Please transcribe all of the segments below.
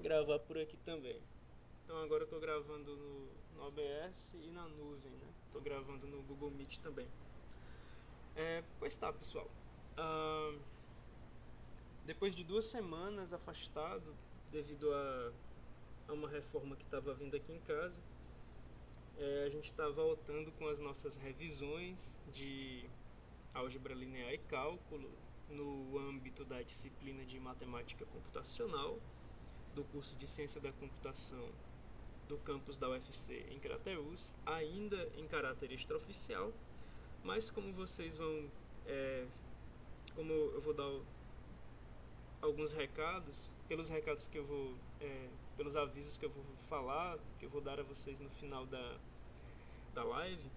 gravar por aqui também. Então agora eu estou gravando no OBS e na nuvem, né? Estou gravando no Google Meet também. Pois tá, pessoal. Depois de 2 semanas afastado devido a uma reforma que estava vindo aqui em casa, a gente está voltando com as nossas revisões de álgebra linear e cálculo no âmbito da disciplina de matemática computacional do curso de ciência da computação do campus da UFC em Crateús, ainda em caráter extraoficial, mas como vocês vão, como eu vou dar alguns recados, pelos recados que eu vou, pelos avisos que eu vou falar, que eu vou dar a vocês no final da live,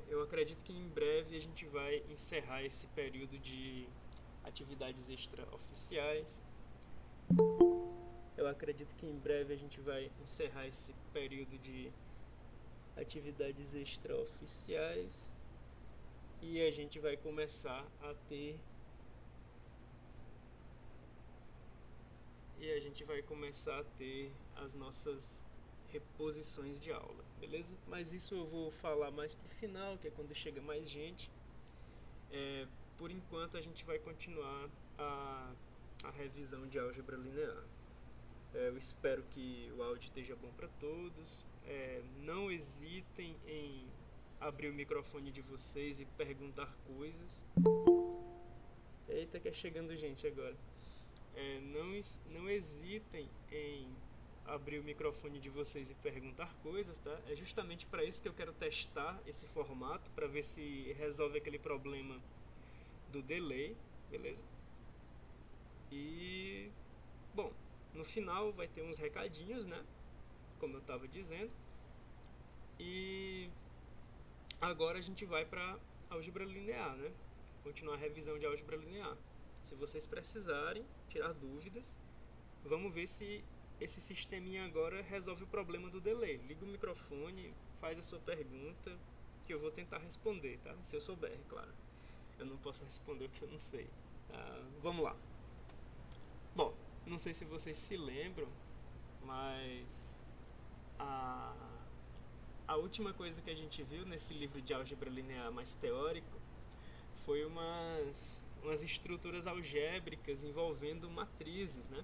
eu acredito que em breve a gente vai encerrar esse período de atividades extraoficiais. Eu acredito que em breve a gente vai encerrar esse período de atividades extraoficiais e a gente vai começar a ter as nossas reposições de aula, beleza? Mas isso eu vou falar mais pro final, que é quando chega mais gente. Por enquanto a gente vai continuar a revisão de álgebra linear. Eu espero que o áudio esteja bom para todos. Não hesitem em abrir o microfone de vocês e perguntar coisas. Eita, que é chegando gente agora. Não hesitem em abrir o microfone de vocês e perguntar coisas, tá? É justamente para isso que eu quero testar esse formato, para ver se resolve aquele problema do delay, beleza? E, bom, no final vai ter uns recadinhos, né? Como eu estava dizendo. E agora a gente vai para álgebra linear, né? Continuar a revisão de álgebra linear. Se vocês precisarem tirar dúvidas, vamos ver se esse sisteminha agora resolve o problema do delay. Liga o microfone, faz a sua pergunta, que eu vou tentar responder, tá? Se eu souber, claro. Eu não posso responder o que eu não sei. Tá? Vamos lá. Bom, não sei se vocês se lembram, mas a última coisa que a gente viu nesse livro de álgebra linear mais teórico foi umas estruturas algébricas envolvendo matrizes, né?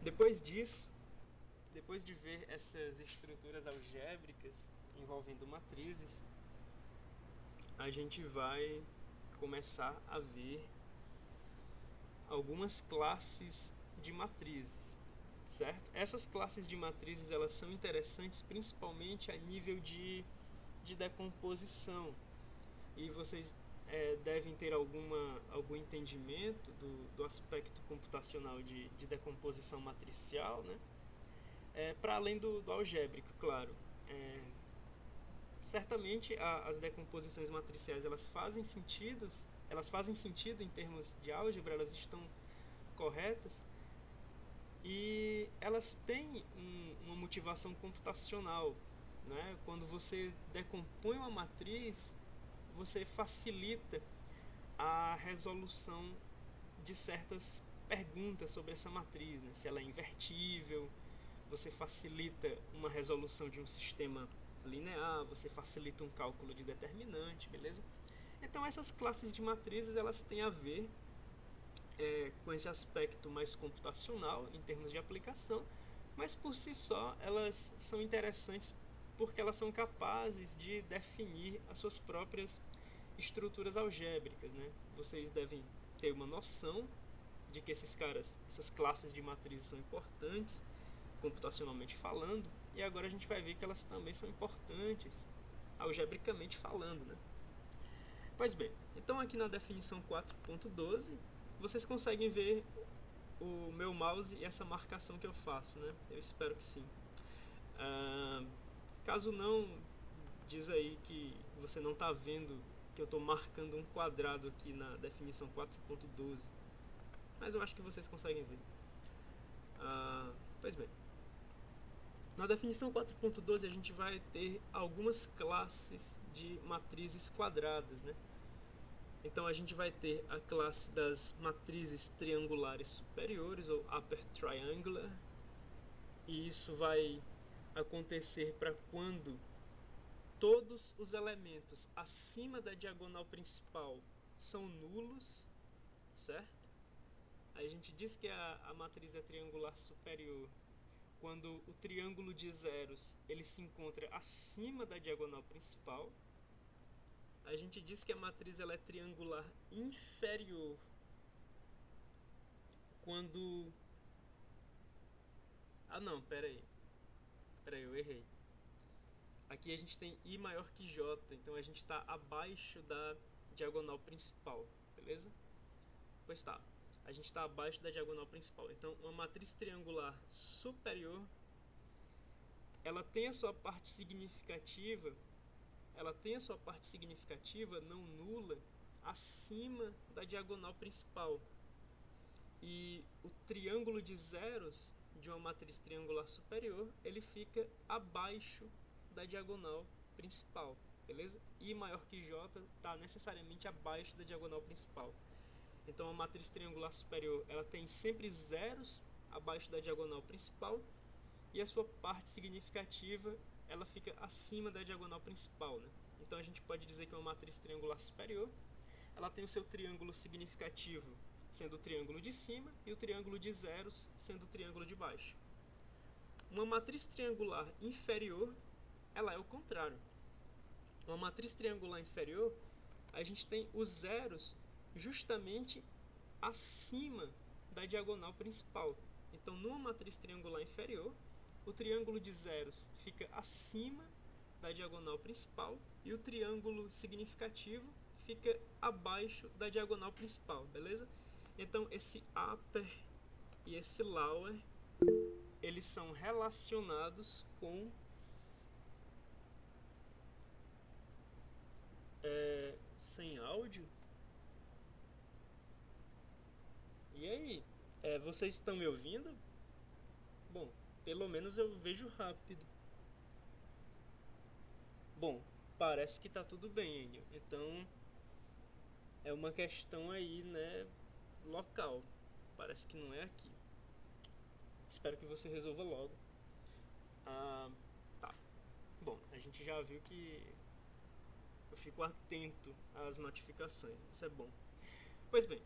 Depois disso, depois de ver essas estruturas algébricas envolvendo matrizes, a gente vai começar a ver algumas classes de matrizes, certo? Essas classes de matrizes, elas são interessantes principalmente a nível de decomposição, e vocês devem ter algum entendimento do aspecto computacional de decomposição matricial, né? Para além do algébrico, claro. Certamente as decomposições matriciais elas fazem sentido em termos de álgebra, elas estão corretas, e elas têm uma motivação computacional, né? Quando você decompõe uma matriz, você facilita a resolução de certas perguntas sobre essa matriz, né? Se ela é invertível, você facilita uma resolução de um sistema linear, você facilita um cálculo de determinante, beleza? Então essas classes de matrizes elas têm a ver com esse aspecto mais computacional em termos de aplicação, mas por si só elas são interessantes porque elas são capazes de definir as suas próprias estruturas algébricas, né? Vocês devem ter uma noção de que essas classes de matrizes são importantes computacionalmente falando, e agora a gente vai ver que elas também são importantes algebricamente falando, né? Pois bem, então aqui na definição 4.12 vocês conseguem ver o meu mouse e essa marcação que eu faço, né? Eu espero que sim. Caso não, diz aí que você não está vendo que eu estou marcando um quadrado aqui na definição 4.12, mas eu acho que vocês conseguem ver. Pois bem, na definição 4.12 a gente vai ter algumas classes de matrizes quadradas, né? Então a gente vai ter a classe das matrizes triangulares superiores, ou upper triangular, e isso vai acontecer para quando todos os elementos acima da diagonal principal são nulos, certo? Aí a gente diz que a matriz é triangular superior quando o triângulo de zeros ele se encontra acima da diagonal principal. A gente diz que a matriz ela é triangular inferior quando... Ah não, peraí, eu errei. Aqui a gente tem I maior que J, então a gente está abaixo da diagonal principal, beleza? Pois tá, a gente está abaixo da diagonal principal. Então uma matriz triangular superior, ela tem a sua parte significativa, não nula acima da diagonal principal. E o triângulo de zeros de uma matriz triangular superior, ele fica abaixo da diagonal principal, beleza? I maior que J está necessariamente abaixo da diagonal principal. Então a matriz triangular superior, ela tem sempre zeros abaixo da diagonal principal, e a sua parte significativa, ela fica acima da diagonal principal, né? Então a gente pode dizer que uma matriz triangular superior, ela tem o seu triângulo significativo sendo o triângulo de cima e o triângulo de zeros sendo o triângulo de baixo. Uma matriz triangular inferior, ela é o contrário. Uma matriz triangular inferior, a gente tem os zeros justamente acima da diagonal principal. Então, numa matriz triangular inferior, o triângulo de zeros fica acima da diagonal principal e o triângulo significativo fica abaixo da diagonal principal, beleza? Então esse upper e esse lower, eles são relacionados com sem áudio. E aí? Vocês estão me ouvindo? Bom, pelo menos eu vejo rápido. Bom, parece que tá tudo bem, Enio. Então é uma questão aí, né, local. Parece que não é aqui. Espero que você resolva logo. Tá. Bom, a gente já viu que eu fico atento às notificações. Isso é bom. Pois bem,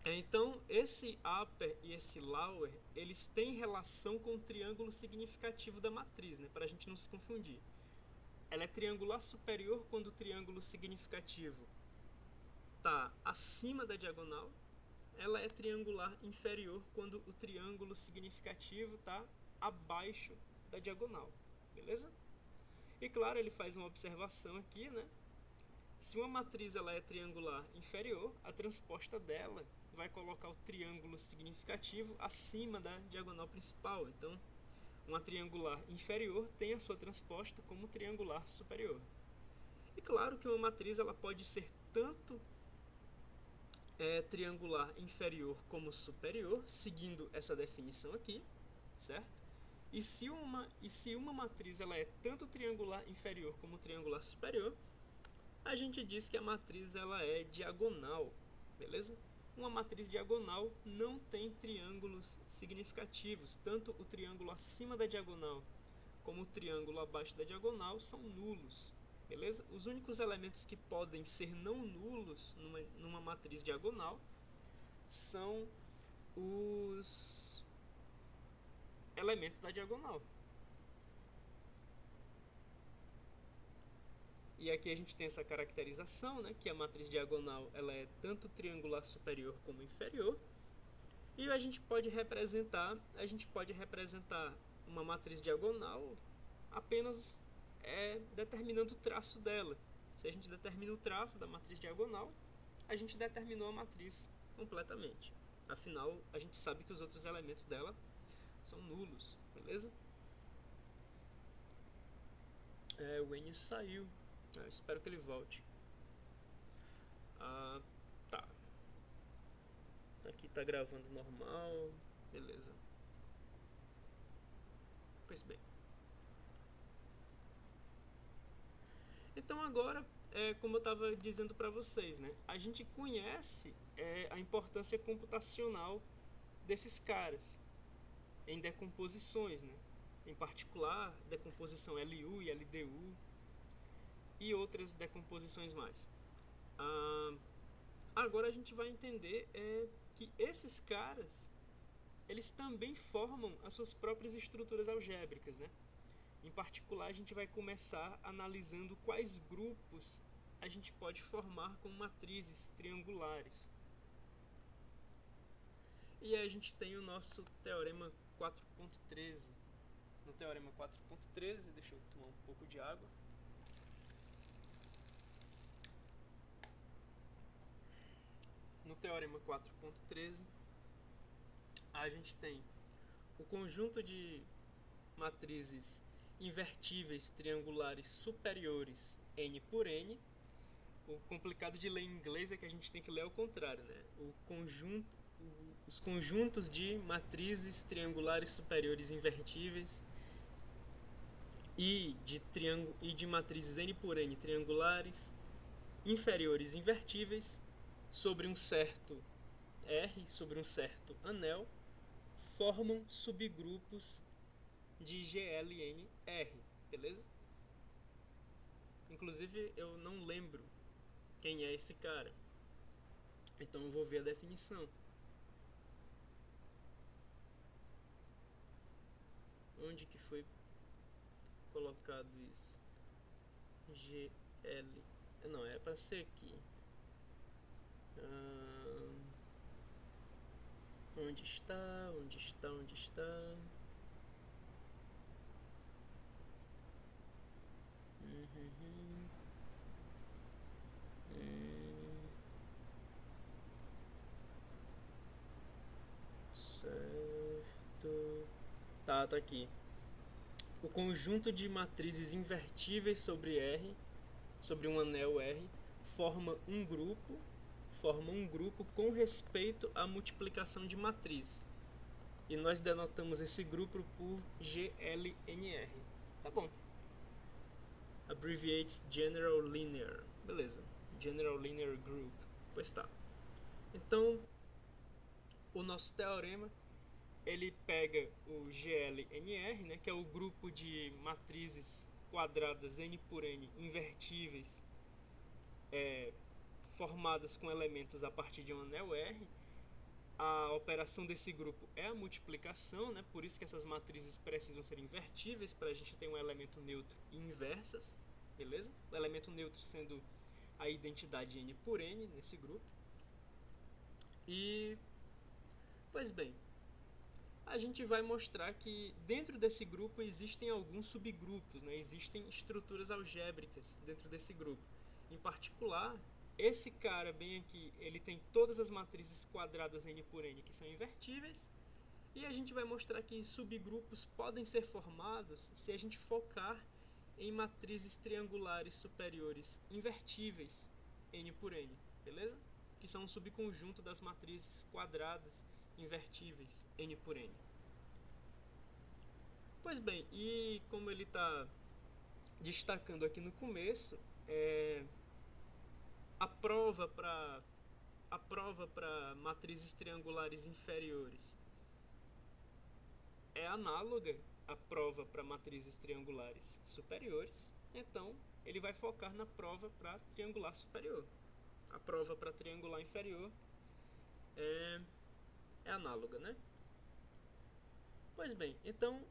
então esse upper e esse lower, eles têm relação com o triângulo significativo da matriz, né? Para a gente não se confundir. Ela é triangular superior quando o triângulo significativo está acima da diagonal. Ela é triangular inferior quando o triângulo significativo está abaixo da diagonal, beleza? E claro, ele faz uma observação aqui, né? Se uma matriz ela é triangular inferior, a transposta dela vai colocar o triângulo significativo acima da diagonal principal. Então, uma triangular inferior tem a sua transposta como triangular superior. E claro que uma matriz ela pode ser tanto triangular inferior como superior, seguindo essa definição aqui, certo? E se uma matriz ela é tanto triangular inferior como triangular superior, a gente diz que a matriz ela é diagonal, beleza? Uma matriz diagonal não tem triângulos significativos, tanto o triângulo acima da diagonal como o triângulo abaixo da diagonal são nulos, beleza? Os únicos elementos que podem ser não nulos numa matriz diagonal são os elementos da diagonal. E aqui a gente tem essa caracterização, né, que a matriz diagonal ela é tanto triangular superior como inferior. E a gente pode representar uma matriz diagonal apenas determinando o traço dela. Se a gente determina o traço da matriz diagonal, a gente determinou a matriz completamente. Afinal, a gente sabe que os outros elementos dela são nulos, beleza? O Enio saiu. Eu espero que ele volte. Tá. Aqui tá gravando normal. Beleza. Pois bem. Então agora, como eu estava dizendo para vocês, né? A gente conhece a importância computacional desses caras em decomposições, né? Em particular, decomposição LU e LDU e outras decomposições mais. Agora a gente vai entender que esses caras, eles também formam as suas próprias estruturas algébricas, né? Em particular, a gente vai começar analisando quais grupos a gente pode formar com matrizes triangulares. E aí a gente tem o nosso teorema 4.13. No teorema 4.13, deixa eu tomar um pouco de água. No teorema 4.13, a gente tem o conjunto de matrizes invertíveis triangulares superiores n por n. O complicado de ler em inglês é que a gente tem que ler ao contrário, né? Os conjuntos de matrizes triangulares superiores invertíveis e de matrizes n por n triangulares inferiores invertíveis sobre um certo R, sobre um certo anel, formam subgrupos de GLNR, beleza? Inclusive eu não lembro quem é esse cara, então eu vou ver a definição. Onde que foi colocado isso? GL, não, é para ser aqui. Onde está? Onde está? Onde está? Certo. Tá aqui. O conjunto de matrizes invertíveis sobre R, sobre um anel R, forma um grupo com respeito à multiplicação de matriz. E nós denotamos esse grupo por GLNR. Tá bom. Abbreviates General Linear. Beleza. General Linear Group. Pois tá. Então, o nosso teorema, ele pega o GLNR, né, que é o grupo de matrizes quadradas n por n invertíveis, formadas com elementos a partir de um anel R. A operação desse grupo é a multiplicação, né? Por isso que essas matrizes precisam ser invertíveis, para a gente ter um elemento neutro e inversas, beleza? O elemento neutro sendo a identidade n por n nesse grupo. E, pois bem, a gente vai mostrar que dentro desse grupo existem alguns subgrupos, né? Existem estruturas algébricas dentro desse grupo. Em particular, esse cara bem aqui, ele tem todas as matrizes quadradas n por n que são invertíveis. E a gente vai mostrar que subgrupos podem ser formados se a gente focar em matrizes triangulares superiores invertíveis n por n, beleza? Que são um subconjunto das matrizes quadradas invertíveis n por n. Pois bem, e como ele está destacando aqui no começo, a prova para matrizes triangulares inferiores é análoga à prova para matrizes triangulares superiores. Então, ele vai focar na prova para triangular superior. A prova para triangular inferior é análoga, né? Pois bem, então,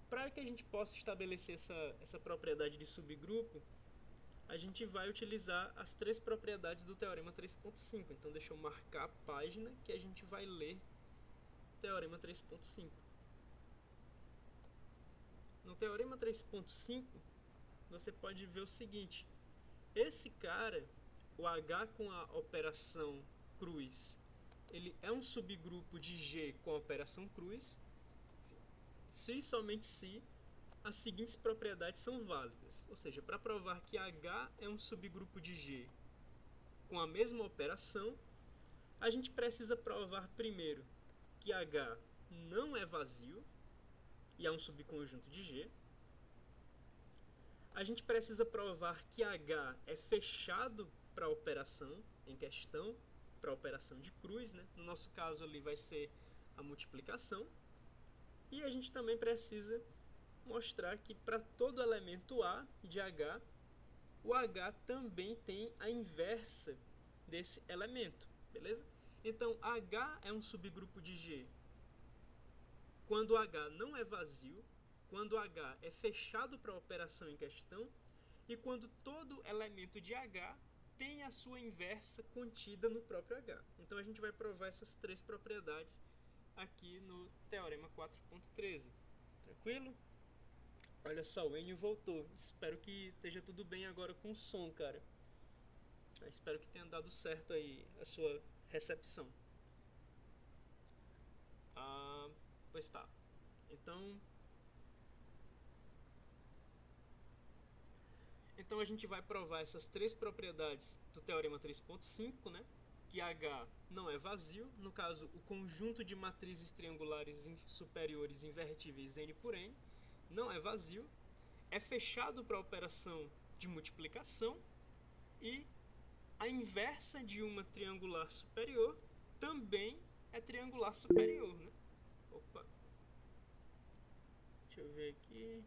para que a gente possa estabelecer essa propriedade de subgrupo, a gente vai utilizar as três propriedades do teorema 3.5. Então deixa eu marcar a página que a gente vai ler o teorema 3.5. No teorema 3.5, você pode ver o seguinte: esse cara, o H com a operação cruz, ele é um subgrupo de G com a operação cruz, se e somente se as seguintes propriedades são válidas. Ou seja, para provar que H é um subgrupo de G com a mesma operação, a gente precisa provar primeiro que H não é vazio e é um subconjunto de G. A gente precisa provar que H é fechado para a operação em questão, para a operação de cruz, né? No nosso caso ali vai ser a multiplicação. E a gente também precisa mostrar que para todo elemento A de H, o H também tem a inversa desse elemento, beleza? Então, H é um subgrupo de G quando H não é vazio, quando H é fechado para a operação em questão e quando todo elemento de H tem a sua inversa contida no próprio H. Então a gente vai provar essas três propriedades aqui no Teorema 4.13. Tranquilo? Olha só, o Enio voltou. Espero que esteja tudo bem agora com o som, cara. Eu espero que tenha dado certo aí a sua recepção. Pois tá. Então a gente vai provar essas três propriedades do Teorema 3.5, né? Que H não é vazio, no caso, o conjunto de matrizes triangulares superiores invertíveis N por N não é vazio, é fechado para a operação de multiplicação e a inversa de uma triangular superior também é triangular superior, né? Opa! Deixa eu ver aqui.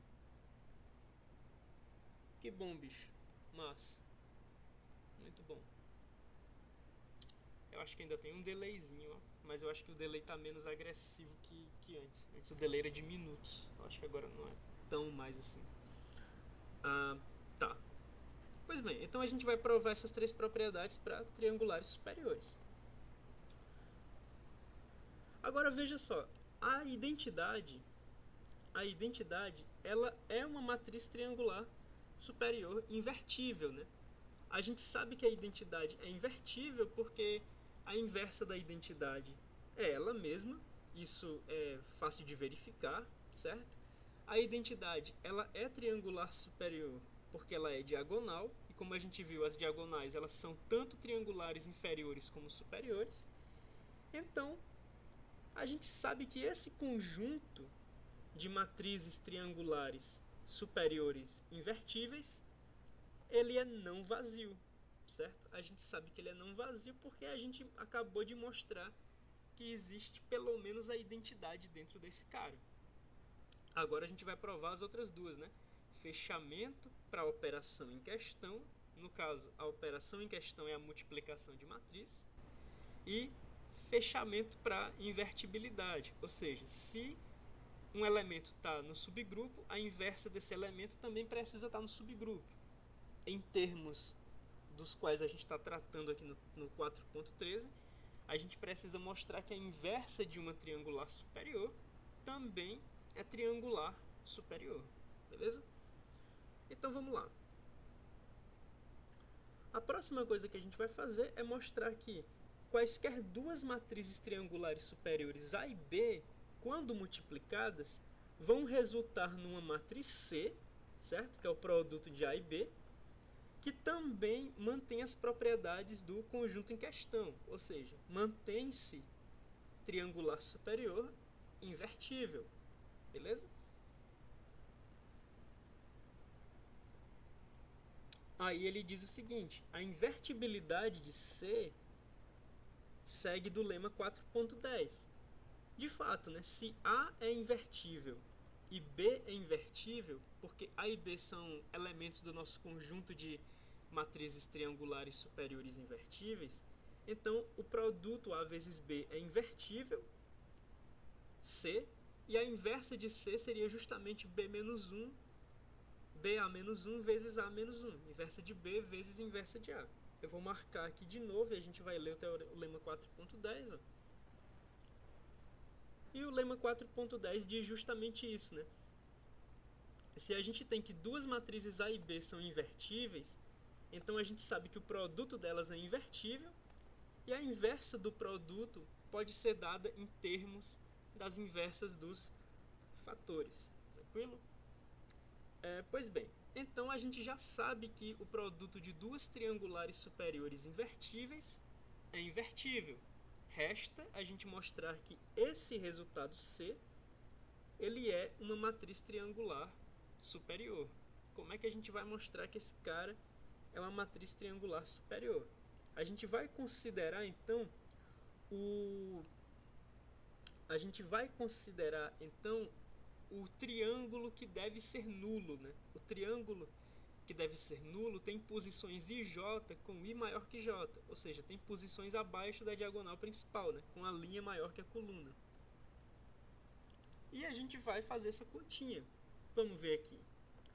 Que bom, bicho. Massa. Muito bom. Eu acho que ainda tem um delayzinho, ó. Mas eu acho que o delay tá menos agressivo que antes. Antes o delay era de minutos. Eu acho que agora não é tão mais assim. Tá. Pois bem, então a gente vai provar essas três propriedades para triangulares superiores. Agora veja só, a identidade, ela é uma matriz triangular superior invertível, né? A gente sabe que a identidade é invertível porque a inversa da identidade é ela mesma, isso é fácil de verificar, certo? A identidade, ela é triangular superior porque ela é diagonal, e como a gente viu, as diagonais elas são tanto triangulares inferiores como superiores. Então, a gente sabe que esse conjunto de matrizes triangulares superiores invertíveis, ele é não vazio, certo? A gente sabe que ele é não vazio porque a gente acabou de mostrar que existe pelo menos a identidade dentro desse cara. Agora a gente vai provar as outras duas, né? Fechamento para a operação em questão, no caso, a operação em questão é a multiplicação de matriz, e fechamento para invertibilidade, ou seja, se um elemento está no subgrupo, a inversa desse elemento também precisa estar no subgrupo. Em termos dos quais a gente está tratando aqui no 4.13, a gente precisa mostrar que a inversa de uma triangular superior também é triangular superior, beleza? Então vamos lá. A próxima coisa que a gente vai fazer é mostrar que quaisquer duas matrizes triangulares superiores A e B, quando multiplicadas, vão resultar numa matriz C, certo? Que é o produto de A e B, que também mantém as propriedades do conjunto em questão, ou seja, mantém-se triangular superior invertível, beleza? Aí ele diz o seguinte: a invertibilidade de C segue do lema 4.10. De fato, né, se A é invertível e B é invertível, porque A e B são elementos do nosso conjunto de matrizes triangulares superiores invertíveis, então o produto A vezes B é invertível, C, e a inversa de C seria justamente B menos 1, BA menos 1 vezes A menos 1, inversa de B vezes inversa de A. Eu vou marcar aqui de novo e a gente vai ler o lema 4.10, ó. E o lema 4.10 diz justamente isso, né? Se a gente tem que duas matrizes A e B são invertíveis, então a gente sabe que o produto delas é invertível e a inversa do produto pode ser dada em termos das inversas dos fatores. Tranquilo? Pois bem, então a gente já sabe que o produto de duas triangulares superiores invertíveis é invertível. Resta a gente mostrar que esse resultado C ele é uma matriz triangular superior. como é que a gente vai mostrar que esse cara é uma matriz triangular superior? A gente vai considerar então a gente vai considerar então o triângulo que deve ser nulo, né? O triângulo que deve ser nulo tem posições IJ com I maior que J, ou seja, tem posições abaixo da diagonal principal, né? Com a linha maior que a coluna. E a gente vai fazer essa continha. Vamos ver aqui.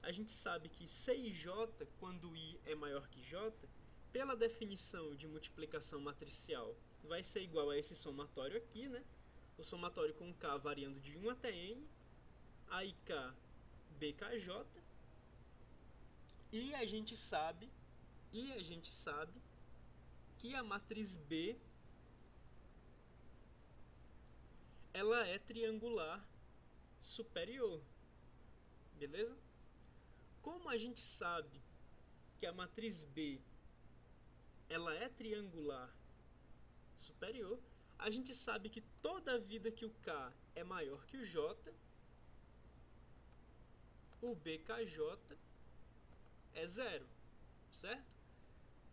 A gente sabe que CIJ, quando I é maior que J, pela definição de multiplicação matricial, vai ser igual a esse somatório aqui, né? O somatório com K variando de 1 até N, AIK, BKJ, e a gente sabe que a matriz B ela é triangular superior, beleza? Como a gente sabe que a matriz B ela é triangular superior, a gente sabe que toda vida que o K é maior que o J, o BKJ é zero, certo?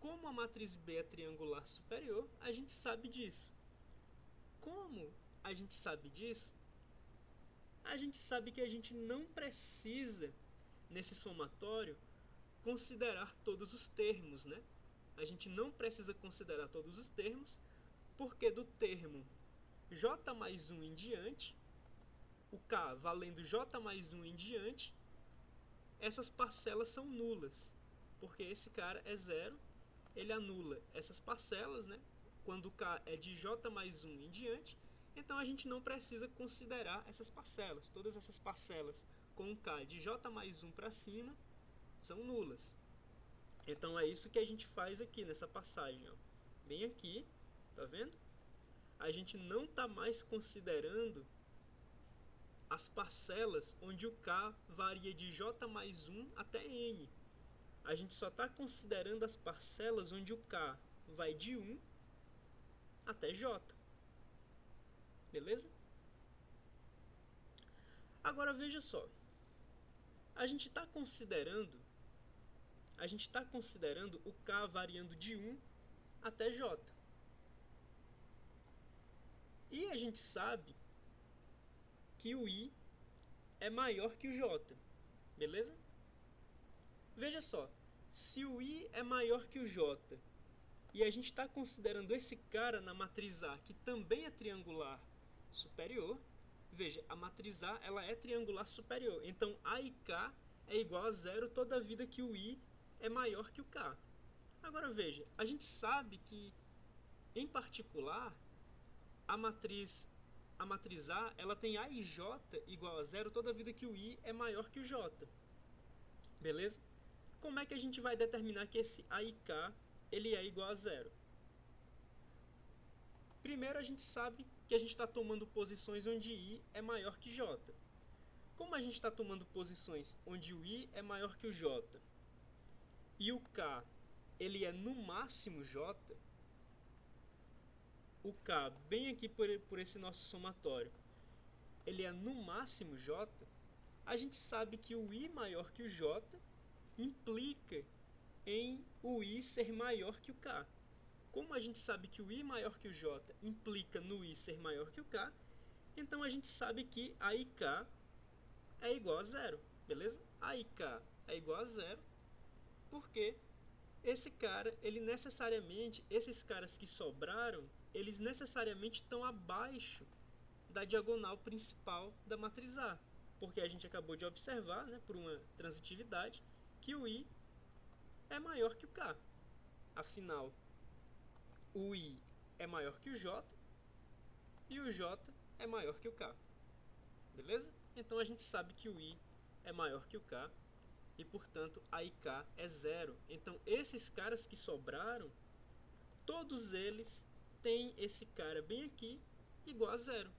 Como a matriz B é triangular superior, a gente sabe disso. Como a gente sabe disso? A gente sabe que a gente não precisa, nesse somatório, considerar todos os termos, né? A gente não precisa considerar todos os termos, porque do termo J mais 1 em diante, o K valendo J mais 1 em diante, essas parcelas são nulas, porque esse cara é zero, ele anula essas parcelas, né? Quando o K é de J mais 1 em diante, então a gente não precisa considerar essas parcelas. Todas essas parcelas com o K de J mais 1 para cima são nulas. Então é isso que a gente faz aqui nessa passagem, ó. Bem aqui, tá vendo? A gente não está mais considerando as parcelas onde o K varia de J mais 1 até N. A gente só está considerando as parcelas onde o K vai de 1 até J. Beleza? Agora veja só. A gente está considerando o K variando de 1 até J. E a gente sabe que o I é maior que o J. Beleza? Veja só. Se o I é maior que o J e a gente está considerando esse cara na matriz A, que também é triangular superior, veja, a matriz A ela é triangular superior. Então, A e K é igual a zero toda a vida que o I é maior que o K. Agora, veja, a gente sabe que, em particular, a matriz A ela tem A e J igual a zero toda a vida que o I é maior que o J. Beleza? Como é que a gente vai determinar que esse A e K ele é igual a zero? Primeiro, a gente sabe que a gente está tomando posições onde I é maior que J. Como a gente está tomando posições onde o I é maior que o J e o K ele é no máximo J, o K bem aqui por esse nosso somatório, ele é no máximo J, a gente sabe que o I maior que o J implica em o I ser maior que o K. Como a gente sabe que o I maior que o J implica no I ser maior que o K, então a gente sabe que A e K é igual a zero, beleza? A e K é igual a zero, porque esse cara, esses caras que sobraram, eles necessariamente estão abaixo da diagonal principal da matriz A, porque a gente acabou de observar, né, por uma transitividade, que o I é maior que o K. Afinal, o I é maior que o J e o J é maior que o K. Beleza? Então a gente sabe que o I é maior que o K e, portanto, A e K é zero. Então esses caras que sobraram, todos eles têm esse cara bem aqui igual a zero.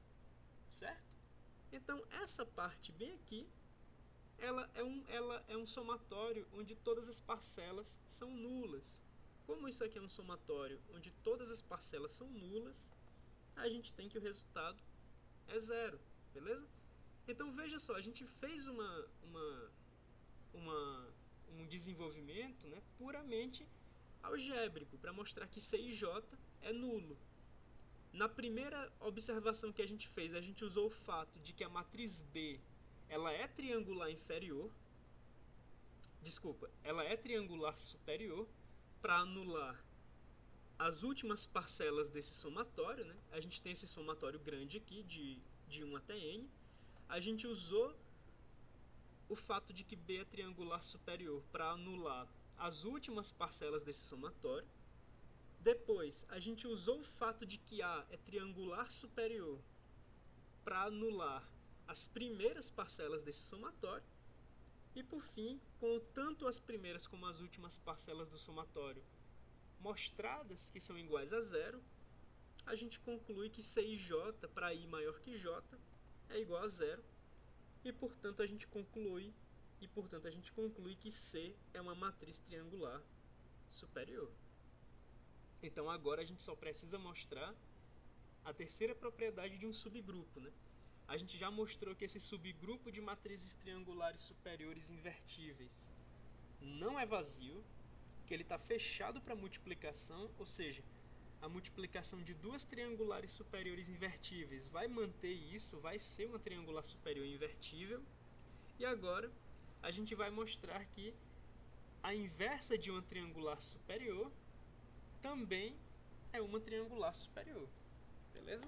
Certo? Então essa parte bem aqui ela é um somatório onde todas as parcelas são nulas. Como isso aqui é um somatório onde todas as parcelas são nulas, a gente tem que o resultado é zero, beleza? Então veja só, a gente fez uma um desenvolvimento, né, puramente algébrico, para mostrar que C e J é nulo. Na primeira observação que a gente fez, a gente usou o fato de que a matriz B ela é triangular inferior, ela é triangular superior, para anular as últimas parcelas desse somatório, né? A gente tem esse somatório grande aqui, de 1 até n. A gente usou o fato de que B é triangular superior para anular as últimas parcelas desse somatório. Depois, a gente usou o fato de que A é triangular superior para anular as primeiras parcelas desse somatório. E por fim, com tanto as primeiras como as últimas parcelas do somatório mostradas que são iguais a zero, a gente conclui que C e J, para I maior que J, é igual a zero. E portanto a gente conclui que C é uma matriz triangular superior. Então agora a gente só precisa mostrar a terceira propriedade de um subgrupo, né? A gente já mostrou que esse subgrupo de matrizes triangulares superiores invertíveis não é vazio, que ele está fechado para multiplicação, ou seja, a multiplicação de duas triangulares superiores invertíveis vai manter isso, vai ser uma triangular superior invertível. E agora a gente vai mostrar que a inversa de uma triangular superior também é uma triangular superior. Beleza?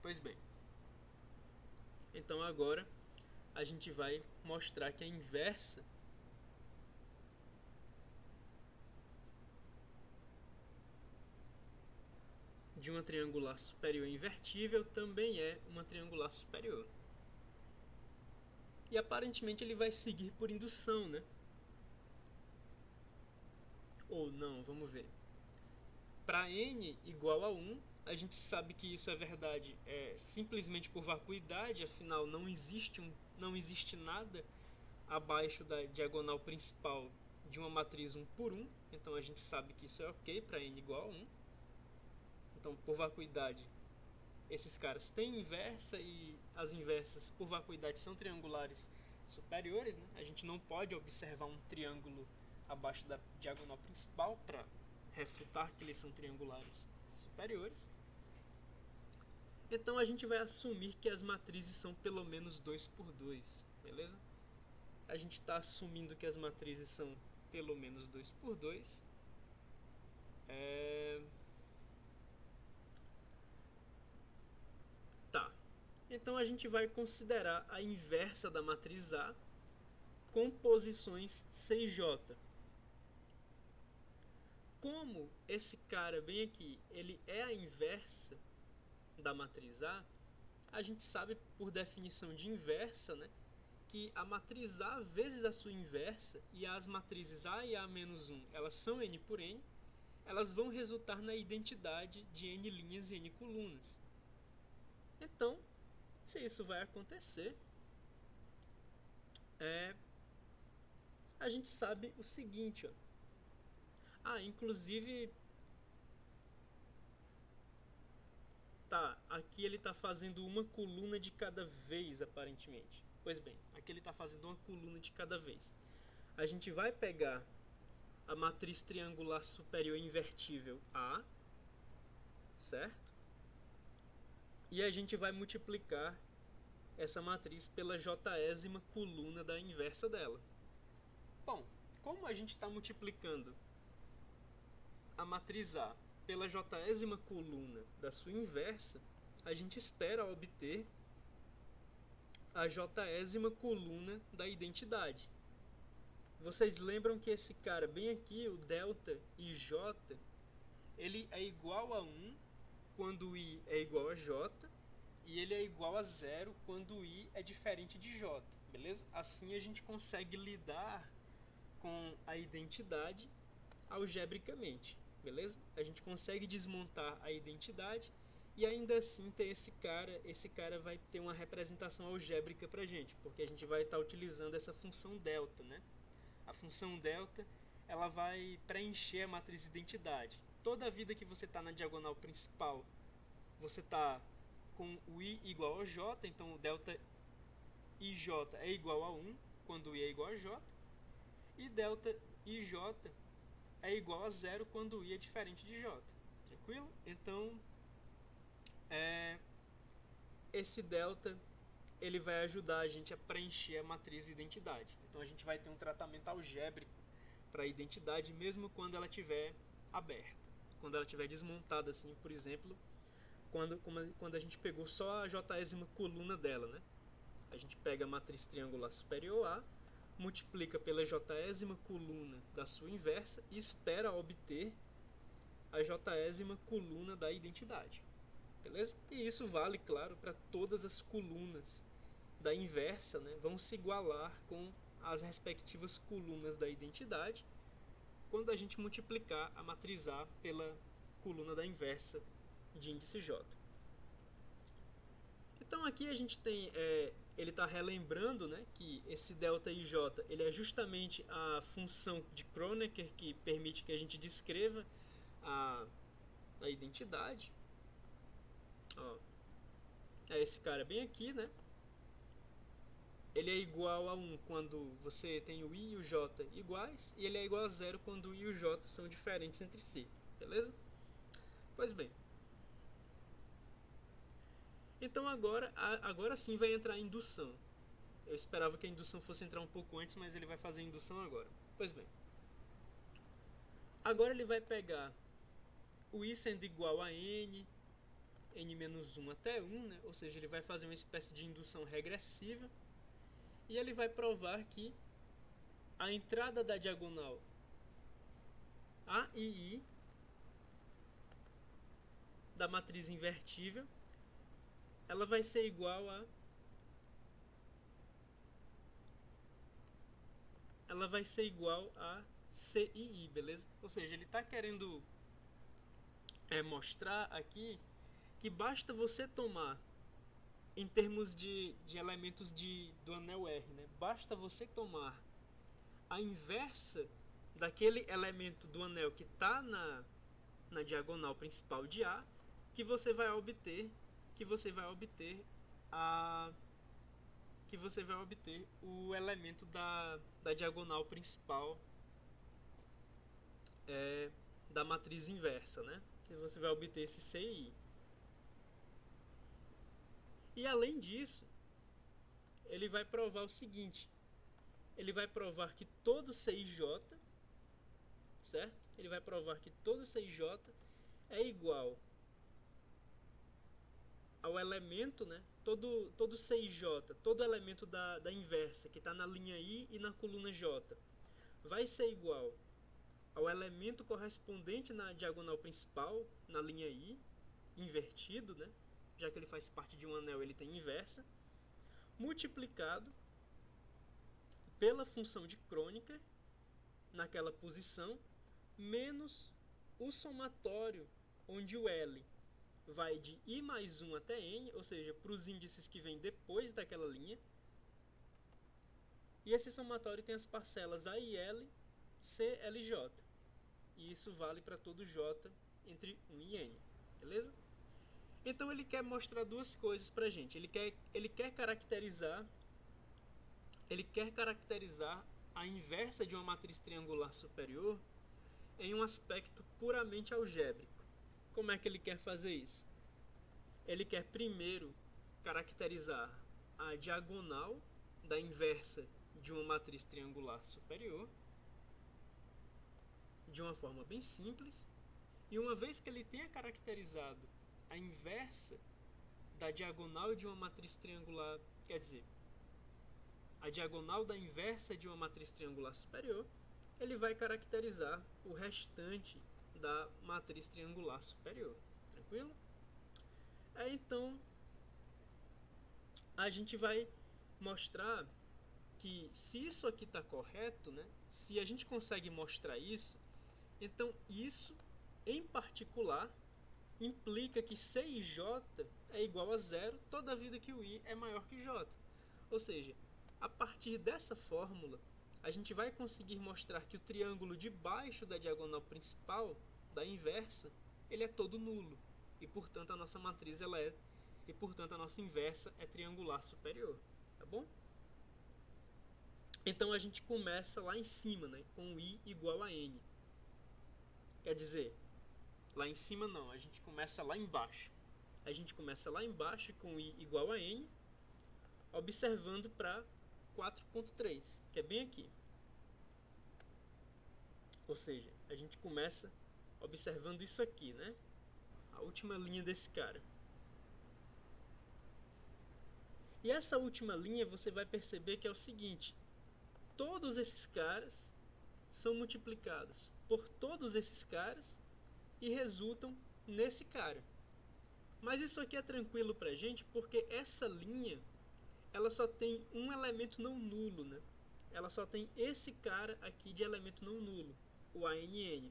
Pois bem. Então agora a gente vai mostrar que a inversa de uma triangular superior invertível também é uma triangular superior. E aparentemente ele vai seguir por indução, né? Ou não, vamos ver. Para n igual a 1, a gente sabe que isso é verdade simplesmente por vacuidade, afinal não existe nada abaixo da diagonal principal de uma matriz 1 por 1, então a gente sabe que isso é ok para n igual a 1. Então, por vacuidade, esses caras têm inversa e as inversas, por vacuidade, são triangulares superiores, né? A gente não pode observar um triângulo abaixo da diagonal principal para refutar que eles são triangulares superiores. Então a gente vai assumir que as matrizes são pelo menos 2 por 2, beleza? A gente está assumindo que as matrizes são pelo menos 2 por 2. Tá. Então a gente vai considerar a inversa da matriz A com posições C e J. Como esse cara bem aqui, ele é a inversa da matriz A, a gente sabe por definição de inversa, né, que a matriz A vezes a sua inversa e as matrizes A e A-1, elas são n por n, elas vão resultar na identidade de n linhas e n colunas. Então, se isso vai acontecer, a gente sabe o seguinte, ó. Inclusive, tá, aqui ele está fazendo uma coluna de cada vez, aparentemente. Pois bem, aqui ele está fazendo uma coluna de cada vez. A gente vai pegar a matriz triangular superior invertível A, certo? E a gente vai multiplicar essa matriz pela jésima coluna da inversa dela. Bom, como a gente está multiplicando a matriz A pela jésima coluna da sua inversa, a gente espera obter a jésima coluna da identidade. Vocês lembram que esse cara bem aqui, o delta ij, ele é igual a 1 quando i é igual a j, e ele é igual a 0 quando i é diferente de j, beleza? Assim a gente consegue lidar com a identidade algebricamente, beleza? A gente consegue desmontar a identidade e ainda assim ter esse cara vai ter uma representação algébrica pra gente, porque a gente vai estar utilizando essa função delta, né? A função delta, ela vai preencher a matriz identidade. Toda a vida que você está na diagonal principal, você está com o i igual a j, então o delta ij é igual a 1 quando i é igual a j, e delta ij é igual a 0 quando i é diferente de j. Tranquilo? Então, esse delta ele vai ajudar a gente a preencher a matriz identidade. Então a gente vai ter um tratamento algébrico para a identidade, mesmo quando ela estiver aberta. Quando ela estiver desmontada, assim, por exemplo, quando a gente pegou só a jésima coluna dela, né? A gente pega a matriz triangular superior A, multiplica pela jésima coluna da sua inversa e espera obter a jésima coluna da identidade. Beleza? E isso vale, claro, para todas as colunas da inversa, né? Vão se igualar com as respectivas colunas da identidade quando a gente multiplicar a matriz A pela coluna da inversa de índice J. Então aqui a gente tem, ele está relembrando, né, que esse delta ij ele é justamente a função de Kronecker que permite que a gente descreva a identidade. Ó, é esse cara bem aqui, né? Ele é igual a 1 quando você tem o i e o j iguais, e ele é igual a 0 quando o i e o j são diferentes entre si, beleza? Pois bem. Então agora sim vai entrar a indução. Eu esperava que a indução fosse entrar um pouco antes, mas ele vai fazer a indução agora. Pois bem. Agora ele vai pegar o i sendo igual a n menos 1 até 1, né? Ou seja, ele vai fazer uma espécie de indução regressiva. E ele vai provar que a entrada da diagonal A e I da matriz invertível ela vai ser igual a C e I, beleza? Ou seja, ele está querendo mostrar aqui que basta você tomar, em termos de elementos do anel R, né? Basta você tomar a inversa daquele elemento do anel que está na diagonal principal de A, que você vai obter o elemento da diagonal principal da matriz inversa, né? Que você vai obter esse C e I. E além disso, ele vai provar o seguinte: ele vai provar que todo Cij, certo? Ele vai provar que todo Cij é igual ao elemento, né? Todo Cij, todo elemento da inversa que está na linha I e na coluna J, vai ser igual ao elemento correspondente na diagonal principal, na linha I, invertido, né? Já que ele faz parte de um anel, ele tem inversa, multiplicado pela função de Kronecker naquela posição, menos o somatório, onde o L vai de I mais 1 até N, ou seja, para os índices que vêm depois daquela linha. E esse somatório tem as parcelas A e L, C, L e J. E isso vale para todo J entre 1 e N, beleza? Então ele quer mostrar duas coisas para a gente. Ele quer caracterizar a inversa de uma matriz triangular superior em um aspecto puramente algébrico. Como é que ele quer fazer isso? Ele quer primeiro caracterizar a diagonal da inversa de uma matriz triangular superior de uma forma bem simples. E uma vez que ele tenha caracterizado a inversa da diagonal de uma matriz triangular, quer dizer, a diagonal da inversa de uma matriz triangular superior, ele vai caracterizar o restante da matriz triangular superior. Tranquilo? Então, a gente vai mostrar que se isso aqui está correto, né? Se a gente consegue mostrar isso, então isso, em particular, implica que C e J é igual a 0 toda vida que o I é maior que J. Ou seja, a partir dessa fórmula, a gente vai conseguir mostrar que o triângulo debaixo da diagonal principal, da inversa, ele é todo nulo. E, portanto, a nossa matriz e, portanto, a nossa inversa é triangular superior. Tá bom? Então a gente começa lá em cima, né, com I igual a N. Quer dizer, lá em cima não, a gente começa lá embaixo. A gente começa lá embaixo com I igual a N, observando para 4.3, que é bem aqui. Ou seja, a gente começa observando isso aqui, né? A última linha desse cara. E essa última linha você vai perceber que é o seguinte: todos esses caras são multiplicados por todos esses caras e resultam nesse cara. Mas isso aqui é tranquilo pra gente porque essa linha ela só tem um elemento não nulo, né? Ela só tem esse cara aqui de elemento não nulo, o ANN.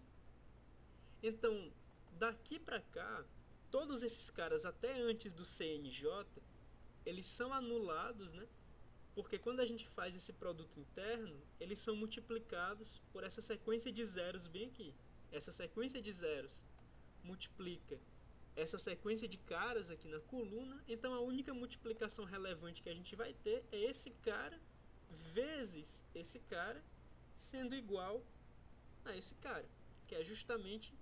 Então, daqui pra cá, todos esses caras até antes do CNJ, eles são anulados, né? Porque quando a gente faz esse produto interno, eles são multiplicados por essa sequência de zeros bem aqui. Essa sequência de zeros multiplica essa sequência de caras aqui na coluna, então a única multiplicação relevante que a gente vai ter é esse cara vezes esse cara sendo igual a esse cara, que é justamente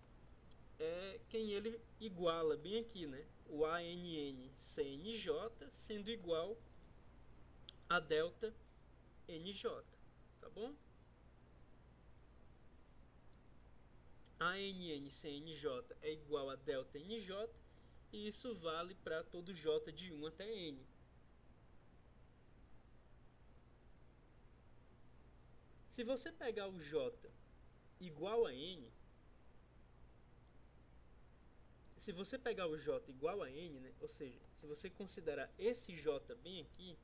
quem ele iguala bem aqui, né? O ANN-CNJ sendo igual a delta NJ, tá bom? ANN-CNJ é igual a delta NJ e isso vale para todo J de 1 até N. Se você pegar o J igual a N, se você pegar o J igual a N, né, ou seja, se você considerar esse J bem aqui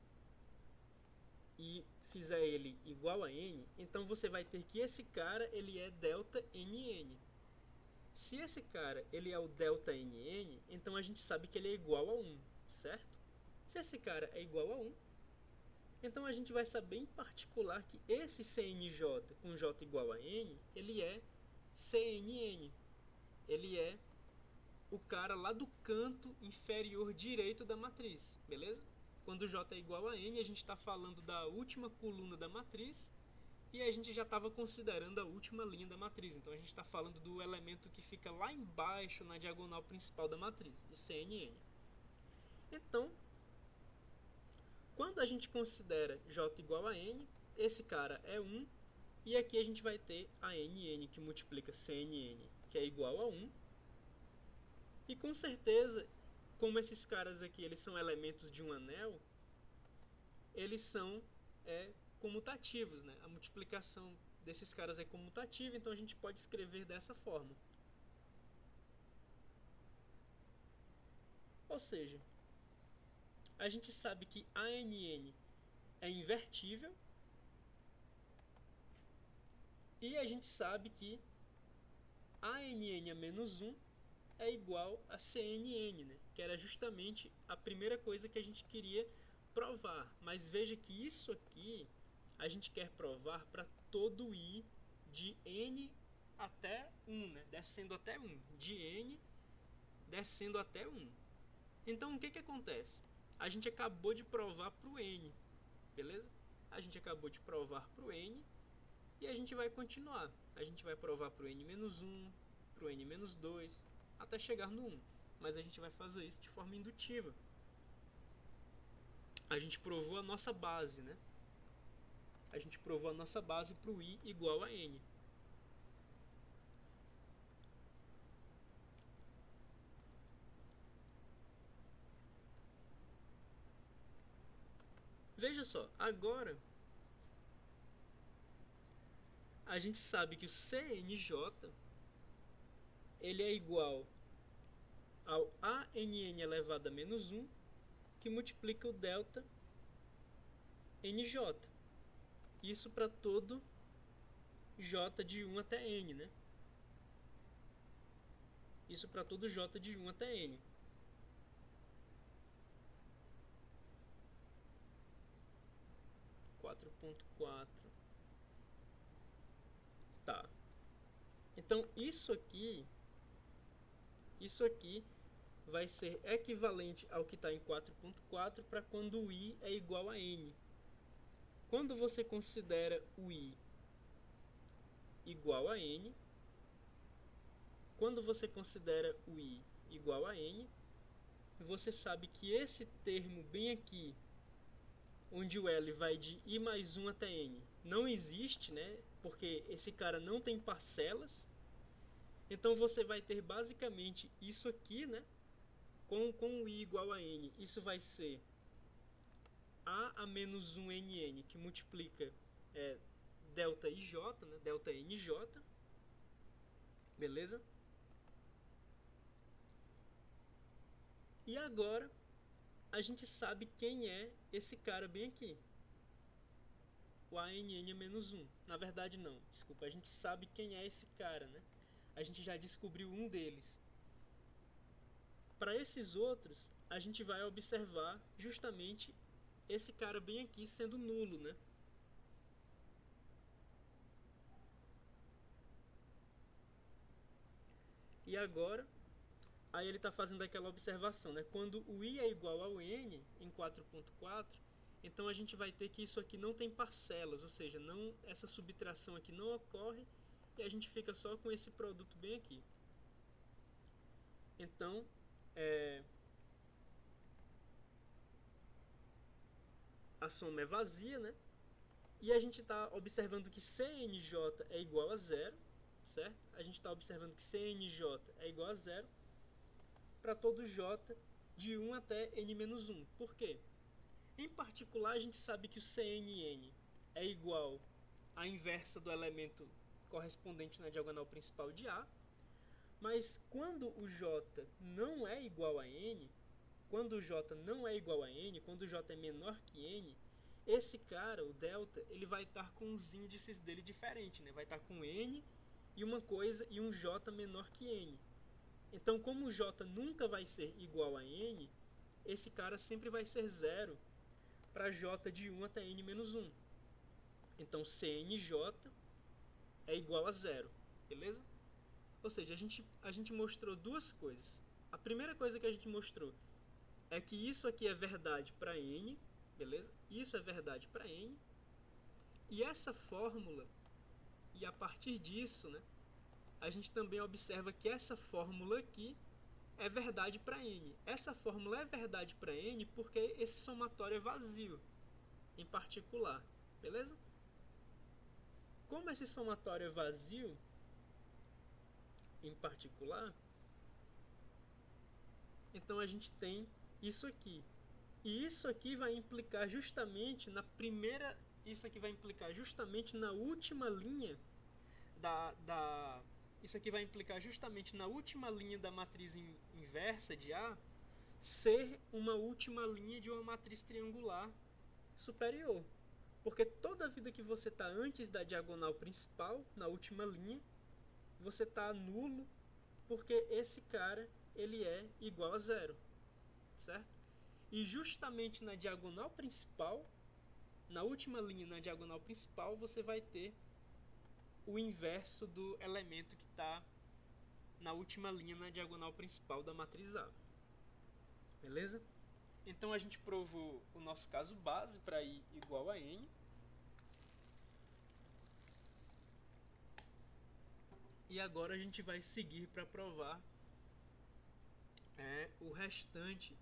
e fizer ele igual a N, então você vai ter que esse cara ele é delta NN. Se esse cara ele é o delta NN, então a gente sabe que ele é igual a 1, certo? Se esse cara é igual a 1, então a gente vai saber em particular que esse CNJ com J igual a N, ele é CNN. Ele é o cara lá do canto inferior direito da matriz, beleza? Quando J é igual a N, a gente está falando da última coluna da matriz e a gente já estava considerando a última linha da matriz. Então a gente está falando do elemento que fica lá embaixo na diagonal principal da matriz, do CNN. Então, quando a gente considera J igual a N, esse cara é 1 e aqui a gente vai ter a NN que multiplica CNN, que é igual a 1. E com certeza, como esses caras aqui eles são elementos de um anel, eles são comutativos, né? A multiplicação desses caras é comutativa, então a gente pode escrever dessa forma. Ou seja, a gente sabe que ANN é invertível e a gente sabe que ANN a menos 1 é igual a CNN, né? Que era justamente a primeira coisa que a gente queria provar. Mas veja que isso aqui a gente quer provar para todo I de N até 1, né? Descendo até 1. De N descendo até 1. Então o que acontece? A gente acabou de provar para o N, beleza? A gente acabou de provar para o N e a gente vai continuar. A gente vai provar para o N-1, para o N-2, até chegar no 1. Mas a gente vai fazer isso de forma indutiva. A gente provou a nossa base, né? A gente provou a nossa base para o I igual a N. Veja só, agora a gente sabe que o CNJ ele é igual ao ANN elevado a menos 1 que multiplica o delta NJ. Isso para todo J de 1 até N, né? Isso para todo J de 1 até N. Tá. Então isso aqui vai ser equivalente ao que está em 4.4 para quando o I é igual a N. quando você considera o I igual a N, quando você considera o I igual a N, você sabe que esse termo bem aqui, onde o L vai de I mais 1 até N, não existe, né? Porque esse cara não tem parcelas. Então você vai ter basicamente isso aqui, né? Com o I igual a N, isso vai ser A menos 1 NN, que multiplica delta IJ, né? Delta NJ. Beleza? E agora a gente sabe quem é esse cara bem aqui. O ANN menos 1. Na verdade não, desculpa, a gente sabe quem é esse cara, né? A gente já descobriu um deles. Para esses outros, a gente vai observar justamente esse cara bem aqui sendo nulo, né? E agora, aí ele está fazendo aquela observação, né? Quando o I é igual ao N em 4.4, então a gente vai ter que isso aqui não tem parcelas, ou seja, não, essa subtração aqui não ocorre e a gente fica só com esse produto bem aqui. Então, a soma é vazia, né? E a gente está observando que CNJ é igual a zero, certo? A gente está observando que CNJ é igual a zero para todo J de 1 até N-1. Por quê? Em particular, a gente sabe que o CNN é igual à inversa do elemento correspondente na diagonal principal de A, mas quando o J não é igual a N, quando o J não é igual a N, quando o J é menor que N, esse cara, o delta, ele vai estar com os índices dele diferentes, né? Vai estar com N e uma coisa e um J menor que N. Então, como o J nunca vai ser igual a N, esse cara sempre vai ser zero para J de 1 até N menos 1. Então, CNJ é igual a zero, beleza? Ou seja, a gente mostrou duas coisas. A primeira coisa que a gente mostrou é que isso aqui é verdade para N, beleza? Isso é verdade para N. E essa fórmula, e a partir disso, né, a gente também observa que essa fórmula aqui é verdade para N. Essa fórmula é verdade para N porque esse somatório é vazio, em particular, beleza? Como esse somatório é vazio, em particular, então a gente tem isso aqui. E isso aqui vai implicar justamente na primeira... Isso aqui vai implicar justamente na última linha isso aqui vai implicar justamente na última linha da matriz inversa de A ser uma última linha de uma matriz triangular superior. Porque toda vida que você está antes da diagonal principal, na última linha, você está nulo, porque esse cara ele é igual a zero, certo? E justamente na diagonal principal, na última linha na diagonal principal, você vai ter o inverso do elemento que está na última linha na diagonal principal da matriz A. Beleza? Então a gente provou o nosso caso base para I igual a N. E agora a gente vai seguir para provar o restante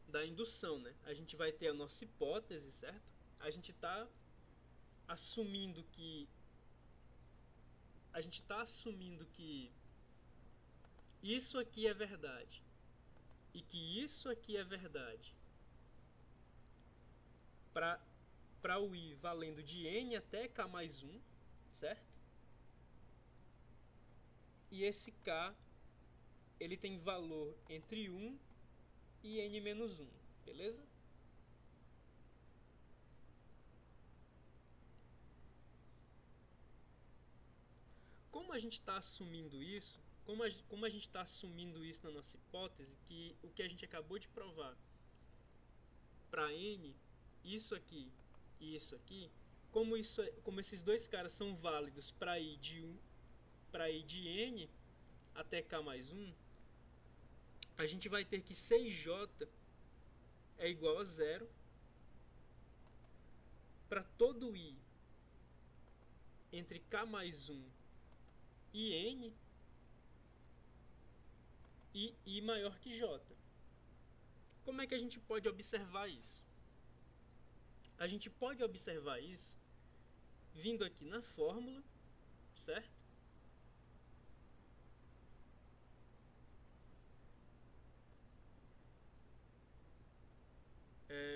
da indução, né? A gente vai ter a nossa hipótese, certo? A gente está assumindo que isso aqui é verdade e que isso aqui é verdade para o I valendo de N até K mais 1, certo? E esse K ele tem valor entre 1 e N menos 1, beleza? Como a gente está assumindo isso, como a gente está assumindo isso na nossa hipótese, que o que a gente acabou de provar para N, isso aqui e isso aqui, como esses dois caras são válidos para I de N até K mais 1, a gente vai ter que 6J é igual a zero para todo I entre K mais 1 e N, e I maior que J. Como é que a gente pode observar isso? A gente pode observar isso vindo aqui na fórmula, certo?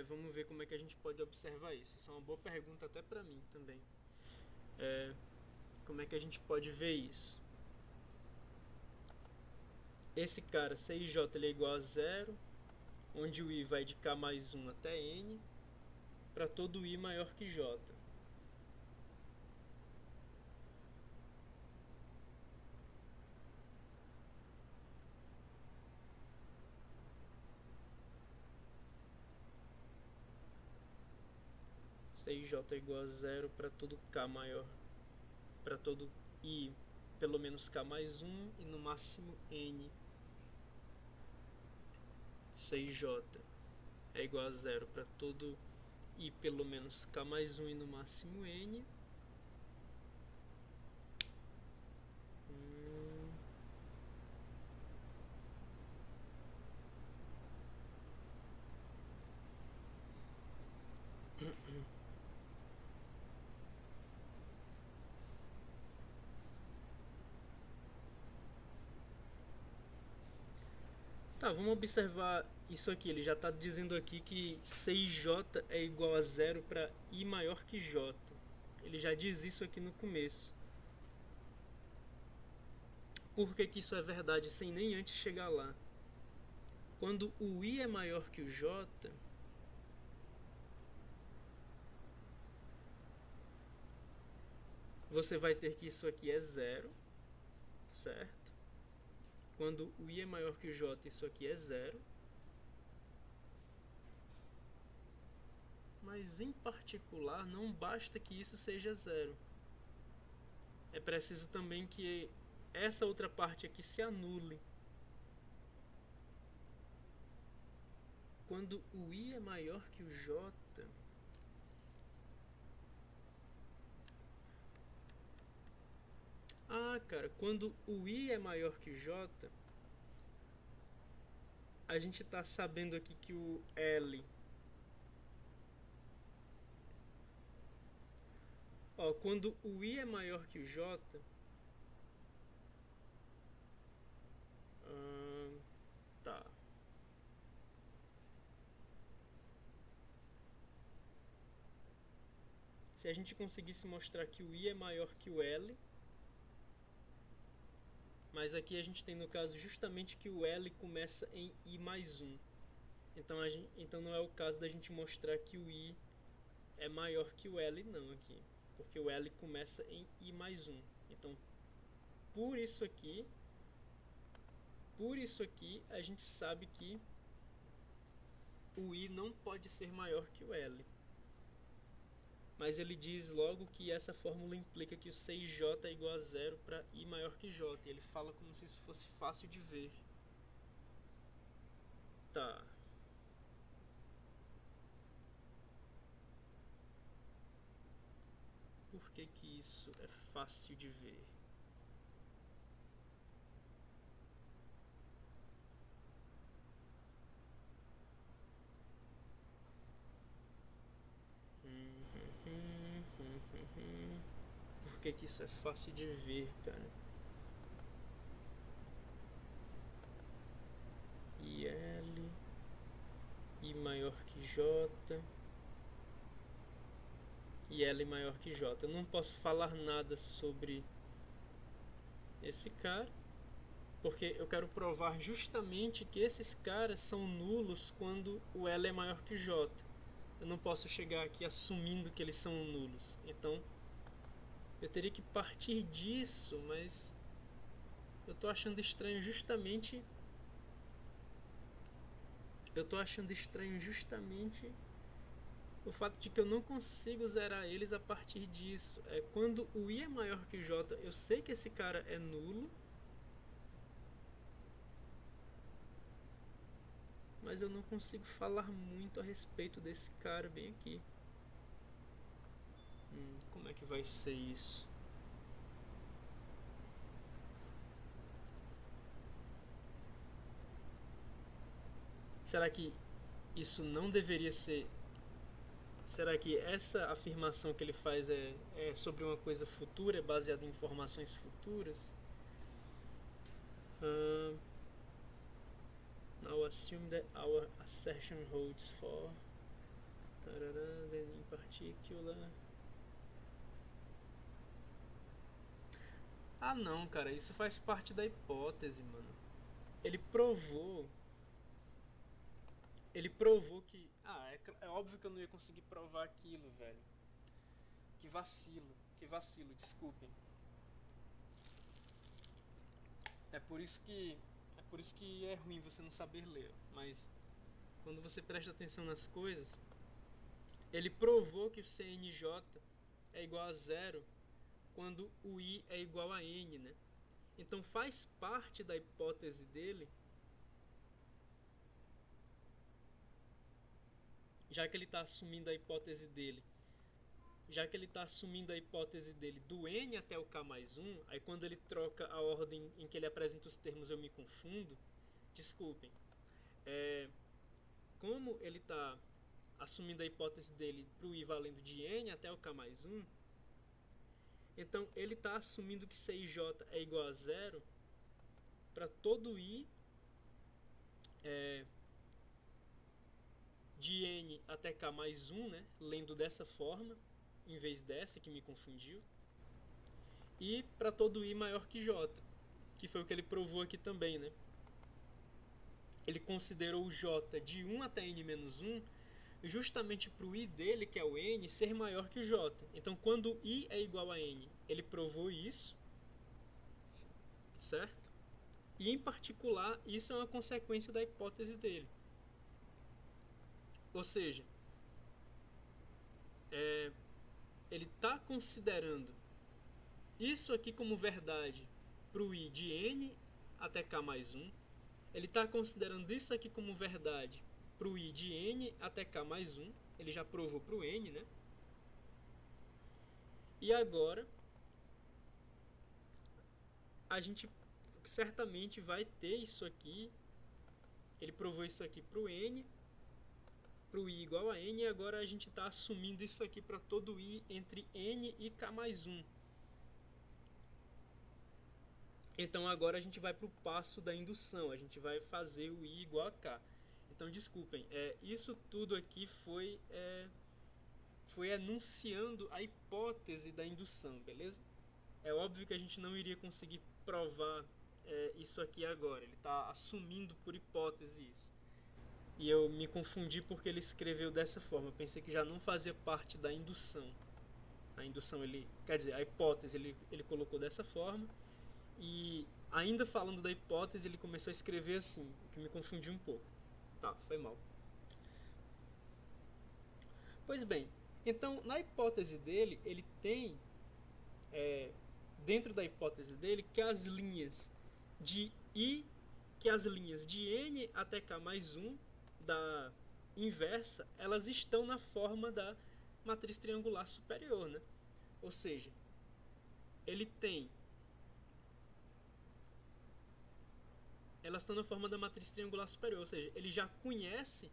Vamos ver como é que a gente pode observar isso. Isso é uma boa pergunta até para mim também. Como é que a gente pode ver isso? Esse cara, 6J, ele é igual a 0, onde o I vai de K mais 1 até N, para todo I maior que J. J é igual a 0 para todo K maior, para todo I pelo menos K mais 1 e no máximo N. 6J é igual a 0 para todo I pelo menos K mais 1 e no máximo N. Tá, vamos observar isso aqui. Ele já está dizendo aqui que 6J é igual a 0 para I maior que J. Ele já diz isso aqui no começo. Por que isso é verdade sem nem antes chegar lá? Quando o I é maior que o J, você vai ter que isso aqui é 0, certo? Quando o I é maior que o J, isso aqui é 0. Mas em particular, não basta que isso seja 0. É preciso também que essa outra parte aqui se anule. Quando o I é maior que o J, cara, quando o I é maior que o J, a gente está sabendo aqui que o L, quando o I é maior que o J, tá. Se a gente conseguisse mostrar que o I é maior que o L, mas aqui a gente tem no caso justamente que o L começa em I mais 1. Então não é o caso da gente mostrar que o I é maior que o L não aqui, porque o L começa em I mais 1. Então por isso aqui a gente sabe que o I não pode ser maior que o L. Mas ele diz logo que essa fórmula implica que o 6J é igual a 0 para I maior que J. Ele fala como se isso fosse fácil de ver. Tá. Por que isso é fácil de ver? Por que isso é fácil de ver, cara? IL, I maior que J, e L maior que J. Eu não posso falar nada sobre esse cara, porque eu quero provar justamente que esses caras são nulos quando o L é maior que J. Eu não posso chegar aqui assumindo que eles são nulos. Então, eu teria que partir disso, mas eu tô achando estranho justamente o fato de que eu não consigo zerar eles a partir disso. Quando o I é maior que o J, eu sei que esse cara é nulo, mas eu não consigo falar muito a respeito desse cara bem aqui. Como é que vai ser isso? Será que isso não deveria ser... Será que essa afirmação que ele faz é sobre uma coisa futura, é baseada em informações futuras? Now assume that our assertion holds for... then in particular... Ah não, cara, isso faz parte da hipótese, mano. Ele provou que... é óbvio que eu não ia conseguir provar aquilo, velho. Que vacilo, desculpem. É por isso que é ruim você não saber ler. Mas quando você presta atenção nas coisas, ele provou que o CNJ é igual a zero quando o I é igual a N, né? Então faz parte da hipótese dele, já que ele está assumindo a hipótese dele do N até o K mais 1, aí quando ele troca a ordem em que ele apresenta os termos eu me confundo, desculpem. Como ele está assumindo a hipótese dele para o I valendo de N até o K mais 1, então ele está assumindo que CIJ é igual a zero para todo I de N até K mais 1, né? Lendo dessa forma, em vez dessa que me confundiu. E para todo I maior que J, que foi o que ele provou aqui também, né? Ele considerou o J de 1 até N menos 1 justamente para o I dele, que é o N, ser maior que o J. Então, quando I é igual a N, ele provou isso, certo? E, em particular, isso é uma consequência da hipótese dele. Ou seja, ele está considerando isso aqui como verdade para o I de N até K mais 1. Ele está considerando isso aqui como verdade para o I de N até K mais 1. Ele já provou para o N, né? E agora a gente certamente vai ter isso aqui. Ele provou isso aqui para o N, para o I igual a N, e agora a gente está assumindo isso aqui para todo I entre N e K mais 1. Então agora a gente vai para o passo da indução, a gente vai fazer o I igual a K. Então desculpem, isso tudo aqui foi enunciando a hipótese da indução, beleza? É óbvio que a gente não iria conseguir provar isso aqui agora, ele está assumindo por hipótese isso. E eu me confundi porque ele escreveu dessa forma, eu pensei que já não fazia parte da indução. A indução, quer dizer, a hipótese ele colocou dessa forma, e ainda falando da hipótese, ele começou a escrever assim, o que me confundiu um pouco. Tá, foi mal. Pois bem, então na hipótese dele, ele tem dentro da hipótese dele que as linhas de I, que as linhas de N até K mais 1 da inversa, elas estão na forma da matriz triangular superior, né? Ou seja, ele tem... Elas estão na forma da matriz triangular superior, ou seja, ele já conhece,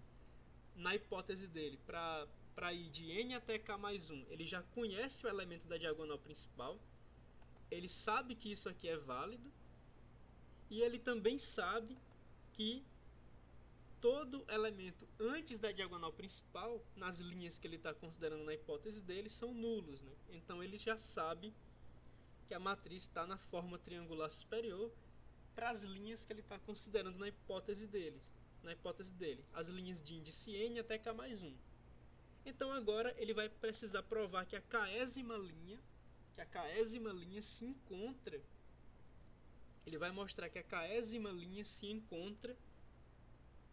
na hipótese dele, para ir de N até K mais 1, ele já conhece o elemento da diagonal principal, ele sabe que isso aqui é válido, e ele também sabe que todo elemento antes da diagonal principal, nas linhas que ele está considerando na hipótese dele, são nulos, né? Então ele já sabe que a matriz está na forma triangular superior para as linhas que ele está considerando na hipótese dele, as linhas de índice N até K mais 1. Então agora ele vai precisar provar que a késima linha se encontra, ele vai mostrar que a késima linha se encontra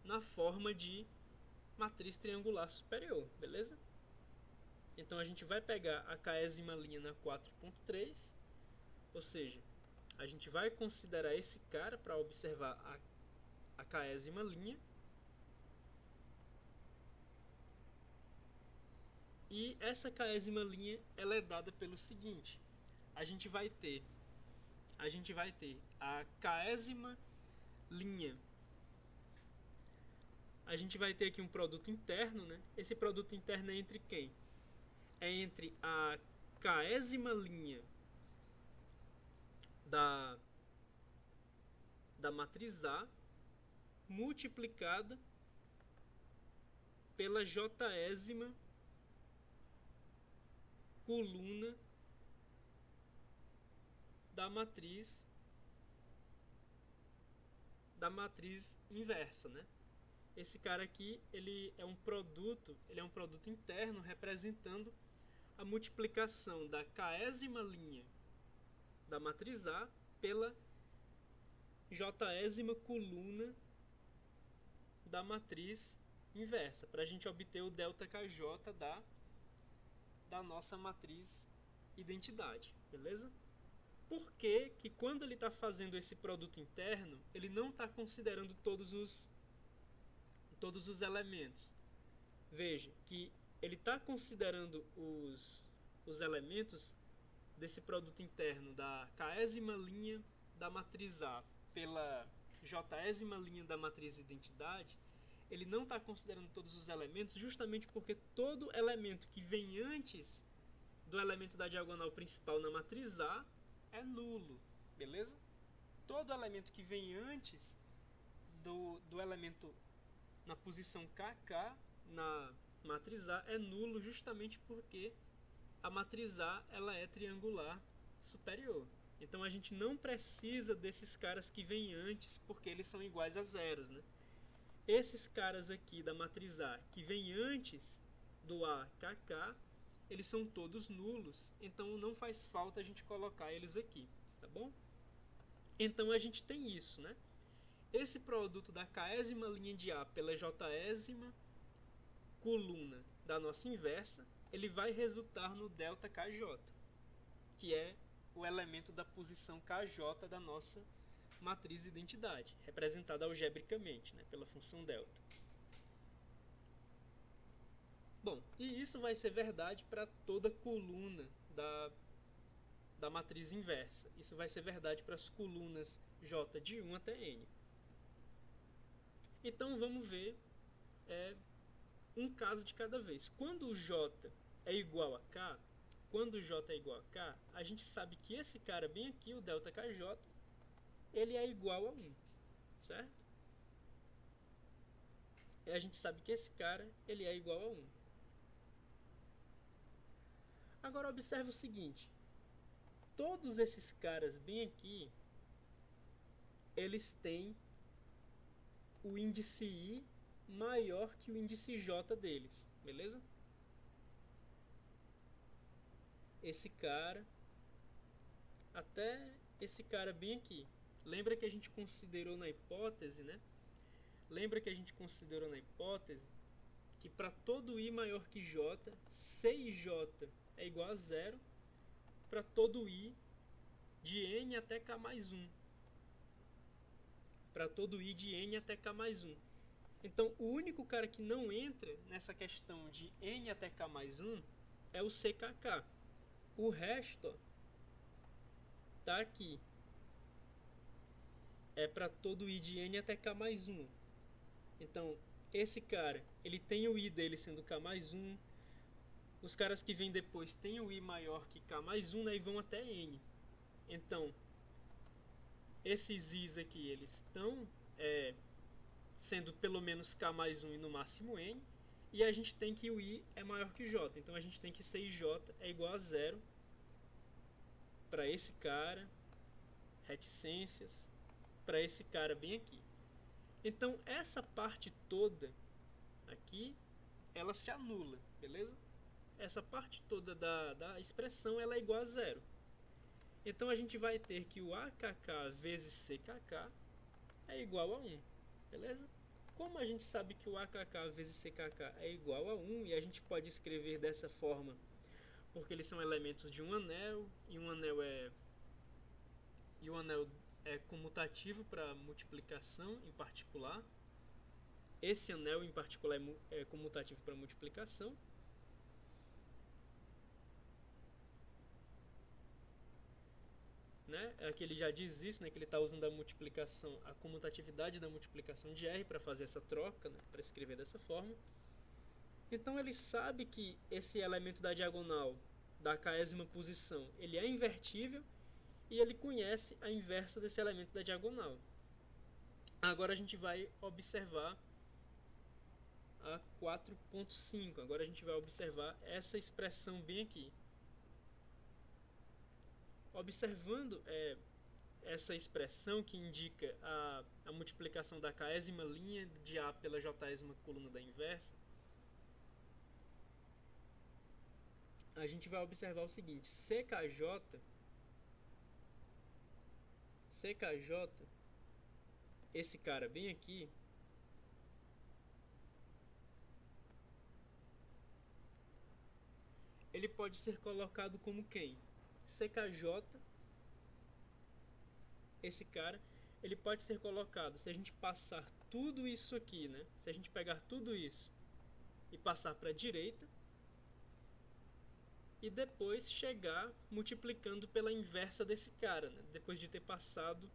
na forma de matriz triangular superior, beleza? Então a gente vai pegar a késima linha na 4.3, ou seja, a gente vai considerar esse cara para observar a késima linha. E essa késima linha ela é dada pelo seguinte: a gente vai ter a késima linha. A gente vai ter aqui um produto interno, né? Esse produto interno é entre quem? É entre a késima linha da matriz A multiplicada pela jésima coluna da matriz inversa, né? Esse cara aqui, ele é um produto interno representando a multiplicação da késima linha da matriz A pela jésima coluna da matriz inversa, para a gente obter o ΔKJ da nossa matriz identidade, beleza? Por que que quando ele está fazendo esse produto interno, ele não está considerando todos os elementos? Veja que ele está considerando os elementos desse produto interno da késima linha da matriz A pela jésima linha da matriz identidade. Ele não está considerando todos os elementos justamente porque todo elemento que vem antes do elemento da diagonal principal na matriz A é nulo, beleza? Todo elemento que vem antes do elemento na posição KK na matriz A é nulo justamente porque a matriz A ela é triangular superior. Então a gente não precisa desses caras que vêm antes porque eles são iguais a zeros, né? Esses caras aqui da matriz A que vêm antes do AKK, eles são todos nulos, então não faz falta a gente colocar eles aqui, tá bom? Então a gente tem isso, né? Esse produto da késima linha de A pela jésima coluna da nossa inversa, ele vai resultar no ΔKJ, que é o elemento da posição KJ da nossa matriz identidade, representada algebricamente, né, pela função delta. Bom, e isso vai ser verdade para toda coluna da matriz inversa. Isso vai ser verdade para as colunas J de 1 até N. Então vamos ver um caso de cada vez. Quando o J é igual a K, a gente sabe que esse cara bem aqui, o ΔKJ, ele é igual a 1, certo? E a gente sabe que esse cara, ele é igual a 1. Agora observe o seguinte, todos esses caras bem aqui, eles têm o índice I maior que o índice J deles, beleza? Esse cara, até esse cara bem aqui. Lembra que a gente considerou na hipótese, né? Lembra que a gente considerou na hipótese que para todo I maior que J, CIJ é igual a zero para todo I de N até K mais 1. Para todo I de N até K mais 1. Então, o único cara que não entra nessa questão de N até K mais 1 é o CKK. O resto tá aqui. É para todo I de N até K mais 1. Então, esse cara, ele tem o I dele sendo K mais 1. Os caras que vêm depois têm o I maior que K mais 1, né, e vão até N. Então, esses I's aqui, eles estão sendo pelo menos K mais 1 e no máximo N. E a gente tem que o I é maior que J. Então a gente tem que CIJ é igual a zero para esse cara, reticências, para esse cara bem aqui. Então essa parte toda aqui, ela se anula, beleza? Essa parte toda da expressão ela é igual a zero. Então a gente vai ter que o AKK vezes CKK é igual a 1, beleza? Como a gente sabe que o AKK vezes CKK é igual a 1 e a gente pode escrever dessa forma porque eles são elementos de um anel e um anel é comutativo para multiplicação em particular. Esse anel em particular é comutativo para multiplicação. né? Aqui ele já diz isso, né? Que ele está usando a multiplicação, a comutatividade da multiplicação de R para fazer essa troca, né? Para escrever dessa forma. Então ele sabe que esse elemento da diagonal da késima posição ele é invertível e ele conhece a inversa desse elemento da diagonal. Agora a gente vai observar a 4.5. Agora a gente vai observar essa expressão bem aqui. Observando essa expressão que indica a multiplicação da késima linha de A pela jésima coluna da inversa, a gente vai observar o seguinte: CKJ, esse cara bem aqui, ele pode ser colocado como quem? CKJ, esse cara, ele pode ser colocado, se a gente passar tudo isso aqui, né? Se a gente pegar tudo isso e passar para a direita, e depois chegar multiplicando pela inversa desse cara, né? Depois de ter passado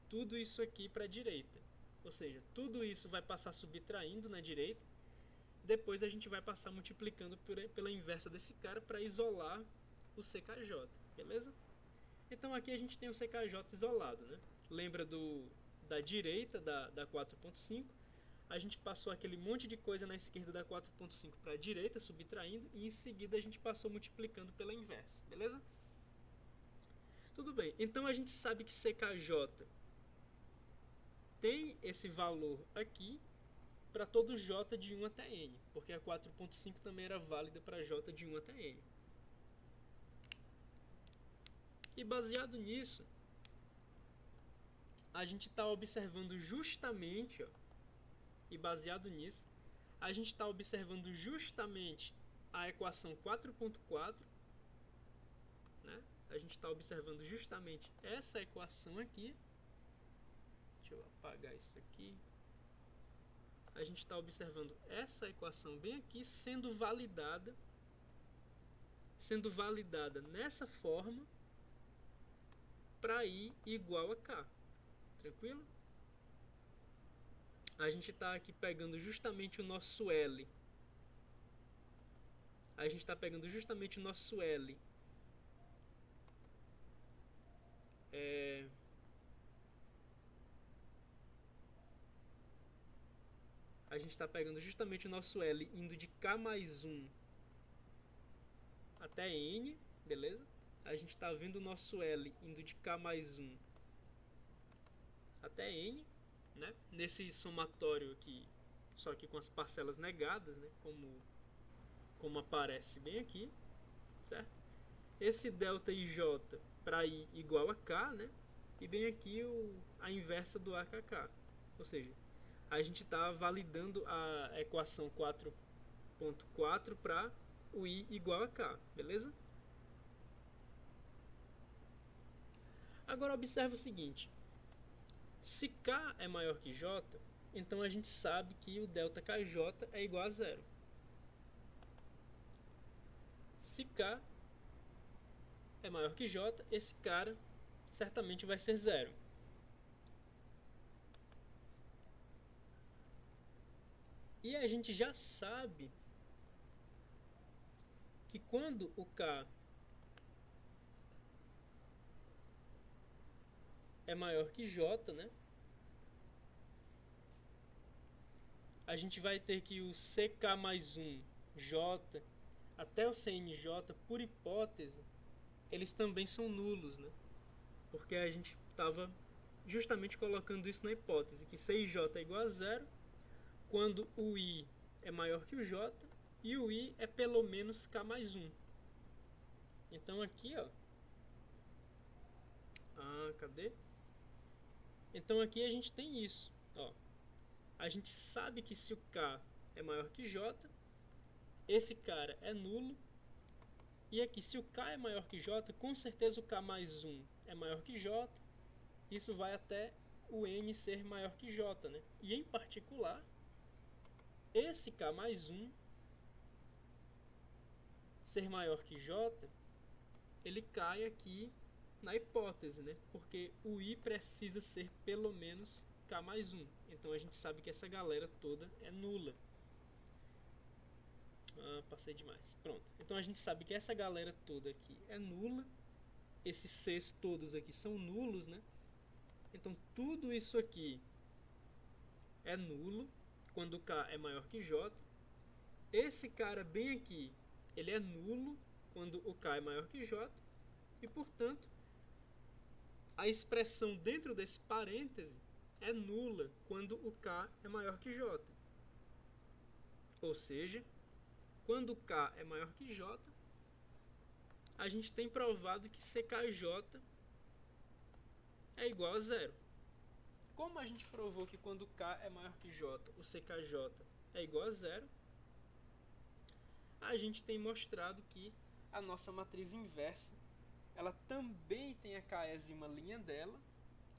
tudo isso aqui para a direita. Ou seja, tudo isso vai passar subtraindo na direita, depois a gente vai passar multiplicando pela inversa desse cara para isolar o CKJ, beleza? Então aqui a gente tem o CKJ isolado, né? Lembra da direita da 4.5? A gente passou aquele monte de coisa na esquerda da 4.5 para a direita, subtraindo, e em seguida a gente passou multiplicando pela inversa, beleza? Tudo bem, então a gente sabe que CKJ tem esse valor aqui para todo J de 1 até N, porque a 4.5 também era válida para J de 1 até N. E baseado nisso, a gente está observando justamente, ó, e baseado nisso, a gente está observando justamente a equação 4.4, né? A gente está observando justamente essa equação aqui. Deixa eu apagar isso aqui. A gente está observando essa equação bem aqui sendo validada nessa forma para I igual a K. Tranquilo? A gente está aqui pegando justamente o nosso L. A gente está pegando justamente o nosso L. A gente está pegando justamente o nosso L indo de K mais 1 até N, beleza? A gente está vendo o nosso L indo de K mais 1 até N, né? Nesse somatório aqui, só que com as parcelas negadas, né? Como aparece bem aqui, certo? Esse delta IJ para I igual a K, né? E bem aqui a inversa do AKK, ou seja, a gente está validando a equação 4.4 para o I igual a K, beleza? Agora observe o seguinte: se K é maior que J, então a gente sabe que o delta KJ é igual a zero. Se K é maior que J, esse cara certamente vai ser zero. E a gente já sabe que quando o K é maior que J, né? A gente vai ter que o CK mais 1 J até o CNJ, por hipótese, eles também são nulos, né? Porque a gente estava justamente colocando isso na hipótese, que CJ é igual a zero quando o I é maior que o J e o I é pelo menos K mais 1. Então aqui, ó. Cadê? Então aqui a gente tem isso, ó. A gente sabe que se o K é maior que J, esse cara é nulo. E aqui, se o K é maior que J, com certeza o K mais 1 é maior que J. Isso vai até o N ser maior que J, né? E em particular, esse K mais 1 ser maior que J, ele cai aqui na hipótese, né? Porque o I precisa ser pelo menos K mais 1. Então a gente sabe que essa galera toda é nula. Passei demais. Pronto. Então a gente sabe que essa galera toda aqui é nula. Esses Cs todos aqui são nulos, né? Então tudo isso aqui é nulo quando K é maior que J. Esse cara bem aqui, ele é nulo quando o K é maior que J. E, portanto, a expressão dentro desse parêntese é nula quando o K é maior que J. Ou seja, quando K é maior que J, a gente tem provado que CKJ é igual a zero. Como a gente provou que quando K é maior que J, o CKJ é igual a zero, a gente tem mostrado que a nossa matriz inversa, ela também tem a késima linha dela,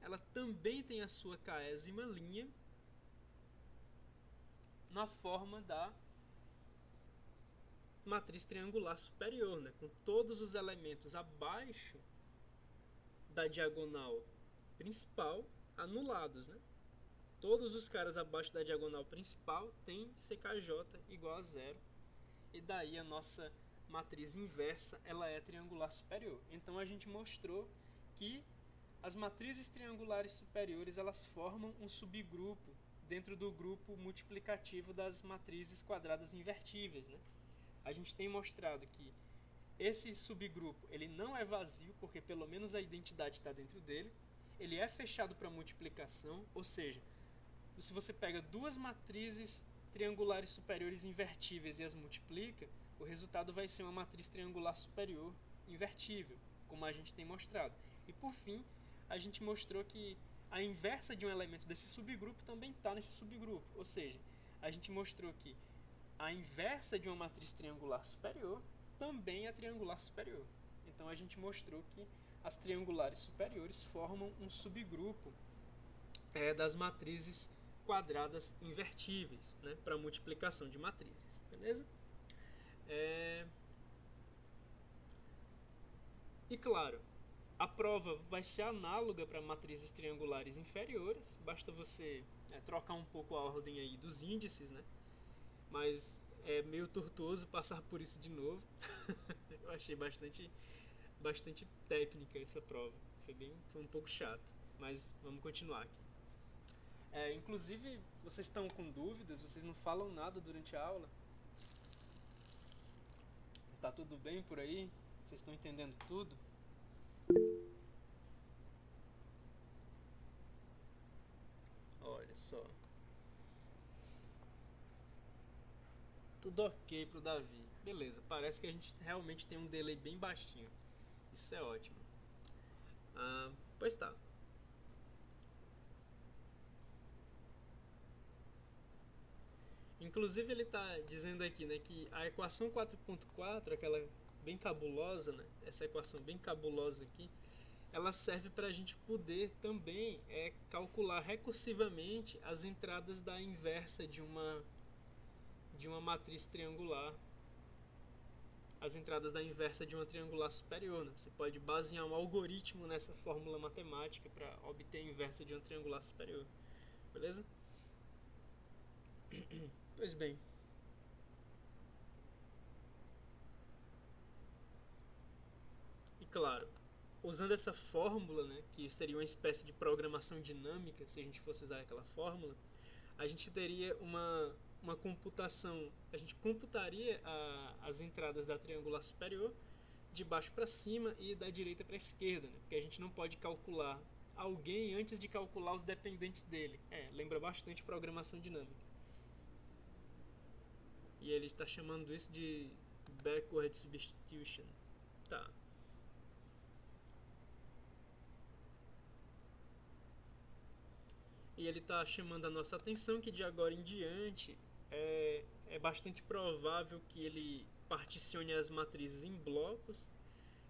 ela também tem a sua késima linha na forma da matriz triangular superior, né? Com todos os elementos abaixo da diagonal principal anulados, né? Todos os caras abaixo da diagonal principal têm CKJ igual a zero, e daí a nossa matriz inversa ela é triangular superior. Então a gente mostrou que as matrizes triangulares superiores elas formam um subgrupo dentro do grupo multiplicativo das matrizes quadradas invertíveis, né? A gente tem mostrado que esse subgrupo ele não é vazio, porque pelo menos a identidade está dentro dele. Ele é fechado para multiplicação, ou seja, se você pega duas matrizes triangulares superiores invertíveis e as multiplica, o resultado vai ser uma matriz triangular superior invertível, como a gente tem mostrado. E por fim, a gente mostrou que a inversa de um elemento desse subgrupo também está nesse subgrupo, ou seja, a gente mostrou que a inversa de uma matriz triangular superior também é triangular superior. Então a gente mostrou que as triangulares superiores formam um subgrupo das matrizes quadradas invertíveis, né, para multiplicação de matrizes, beleza? E claro, a prova vai ser análoga para matrizes triangulares inferiores, basta você trocar um pouco a ordem aí dos índices, né? Mas é meio tortuoso passar por isso de novo. Eu achei bastante técnica essa prova, foi um pouco chato, mas vamos continuar aqui. Inclusive, vocês estão com dúvidas? Vocês não falam nada durante a aula? Tá tudo bem por aí? Vocês estão entendendo tudo? Olha só. Tudo ok pro Davi. Beleza, parece que a gente realmente tem um delay bem baixinho. Isso é ótimo. Pois tá. Inclusive ele está dizendo aqui, né, que a equação 4.4, aquela bem cabulosa, né, essa equação bem cabulosa aqui, ela serve para a gente poder também calcular recursivamente as entradas da inversa de uma matriz triangular, as entradas da inversa de uma triangular superior, né? Você pode basear um algoritmo nessa fórmula matemática para obter a inversa de uma triangular superior, beleza? Pois bem. E claro, usando essa fórmula, né, que seria uma espécie de programação dinâmica, se a gente fosse usar aquela fórmula, a gente teria uma computação, a gente computaria as entradas da triangular superior de baixo para cima e da direita para a esquerda, né, porque a gente não pode calcular alguém antes de calcular os dependentes dele. Lembra bastante programação dinâmica. E ele está chamando isso de backward substitution. Tá. E ele está chamando a nossa atenção que de agora em diante é bastante provável que ele particione as matrizes em blocos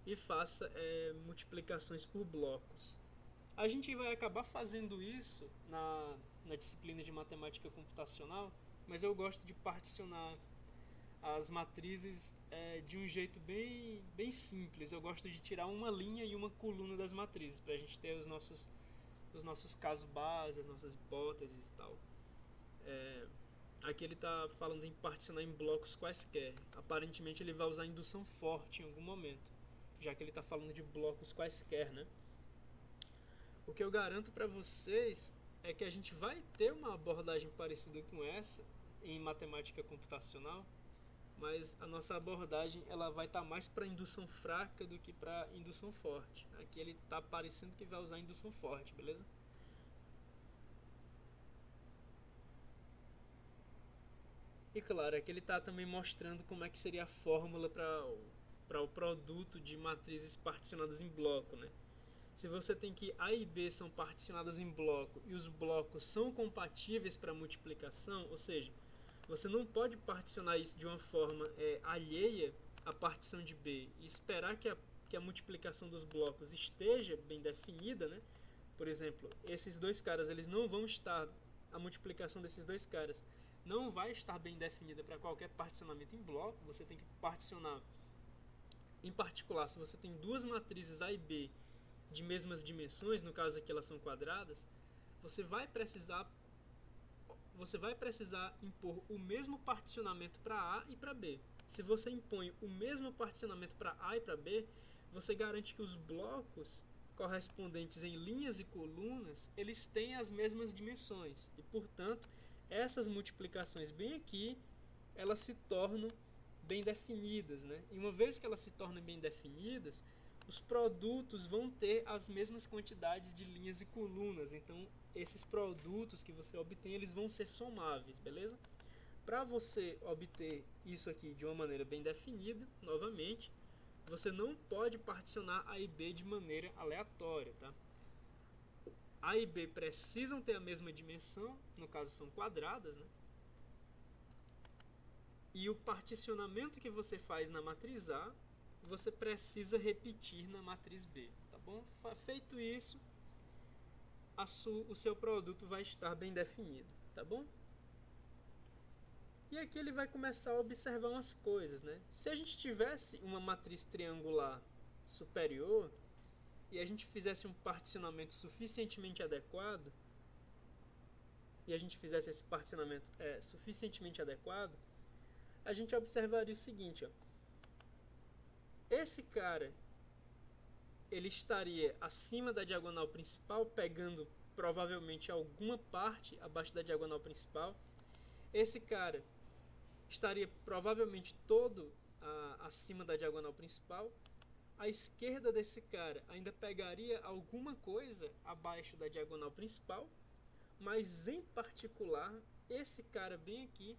e faça multiplicações por blocos. A gente vai acabar fazendo isso na disciplina de matemática computacional, mas eu gosto de particionar as matrizes de um jeito bem simples. Eu gosto de tirar uma linha e uma coluna das matrizes, para a gente ter os nossos casos base, as nossas hipóteses e tal. Aqui ele está falando em particionar em blocos quaisquer. Aparentemente ele vai usar indução forte em algum momento, já que ele está falando de blocos quaisquer, né? O que eu garanto para vocês é que a gente vai ter uma abordagem parecida com essa em matemática computacional, mas a nossa abordagem ela vai estar mais para indução fraca do que para indução forte. Aqui ele está parecendo que vai usar indução forte, beleza? E claro, aqui ele está também mostrando como é que seria a fórmula para o produto de matrizes particionadas em bloco, né? Se você tem que A e B são particionadas em bloco e os blocos são compatíveis para multiplicação, ou seja, você não pode particionar isso de uma forma alheia à partição de B e esperar que a multiplicação dos blocos esteja bem definida, né? Por exemplo, esses dois caras, eles não vão estar, a multiplicação desses dois caras não vai estar bem definida para qualquer particionamento em bloco. Você tem que particionar, em particular, se você tem duas matrizes A e B de mesmas dimensões, no caso aqui elas são quadradas, você vai precisar impor o mesmo particionamento para A e para B. Se você impõe o mesmo particionamento para A e para B, você garante que os blocos correspondentes em linhas e colunas, eles têm as mesmas dimensões e, portanto, essas multiplicações bem aqui, elas se tornam bem definidas, né? E uma vez que elas se tornam bem definidas, os produtos vão ter as mesmas quantidades de linhas e colunas. Então, esses produtos que você obtém, eles vão ser somáveis, beleza? Para você obter isso aqui de uma maneira bem definida, novamente, você não pode particionar A e B de maneira aleatória, tá? A e B precisam ter a mesma dimensão, no caso são quadradas, né? E o particionamento que você faz na matriz A, você precisa repetir na matriz B, tá bom? Feito isso, o seu produto vai estar bem definido, tá bom? E aqui ele vai começar a observar umas coisas, né? Se a gente tivesse uma matriz triangular superior e a gente fizesse um particionamento suficientemente adequado, e a gente fizesse esse particionamento suficientemente adequado, a gente observaria o seguinte, ó. Esse cara, ele estaria acima da diagonal principal, pegando provavelmente alguma parte abaixo da diagonal principal. Esse cara estaria provavelmente todo acima da diagonal principal. A esquerda desse cara ainda pegaria alguma coisa abaixo da diagonal principal, mas em particular, esse cara bem aqui,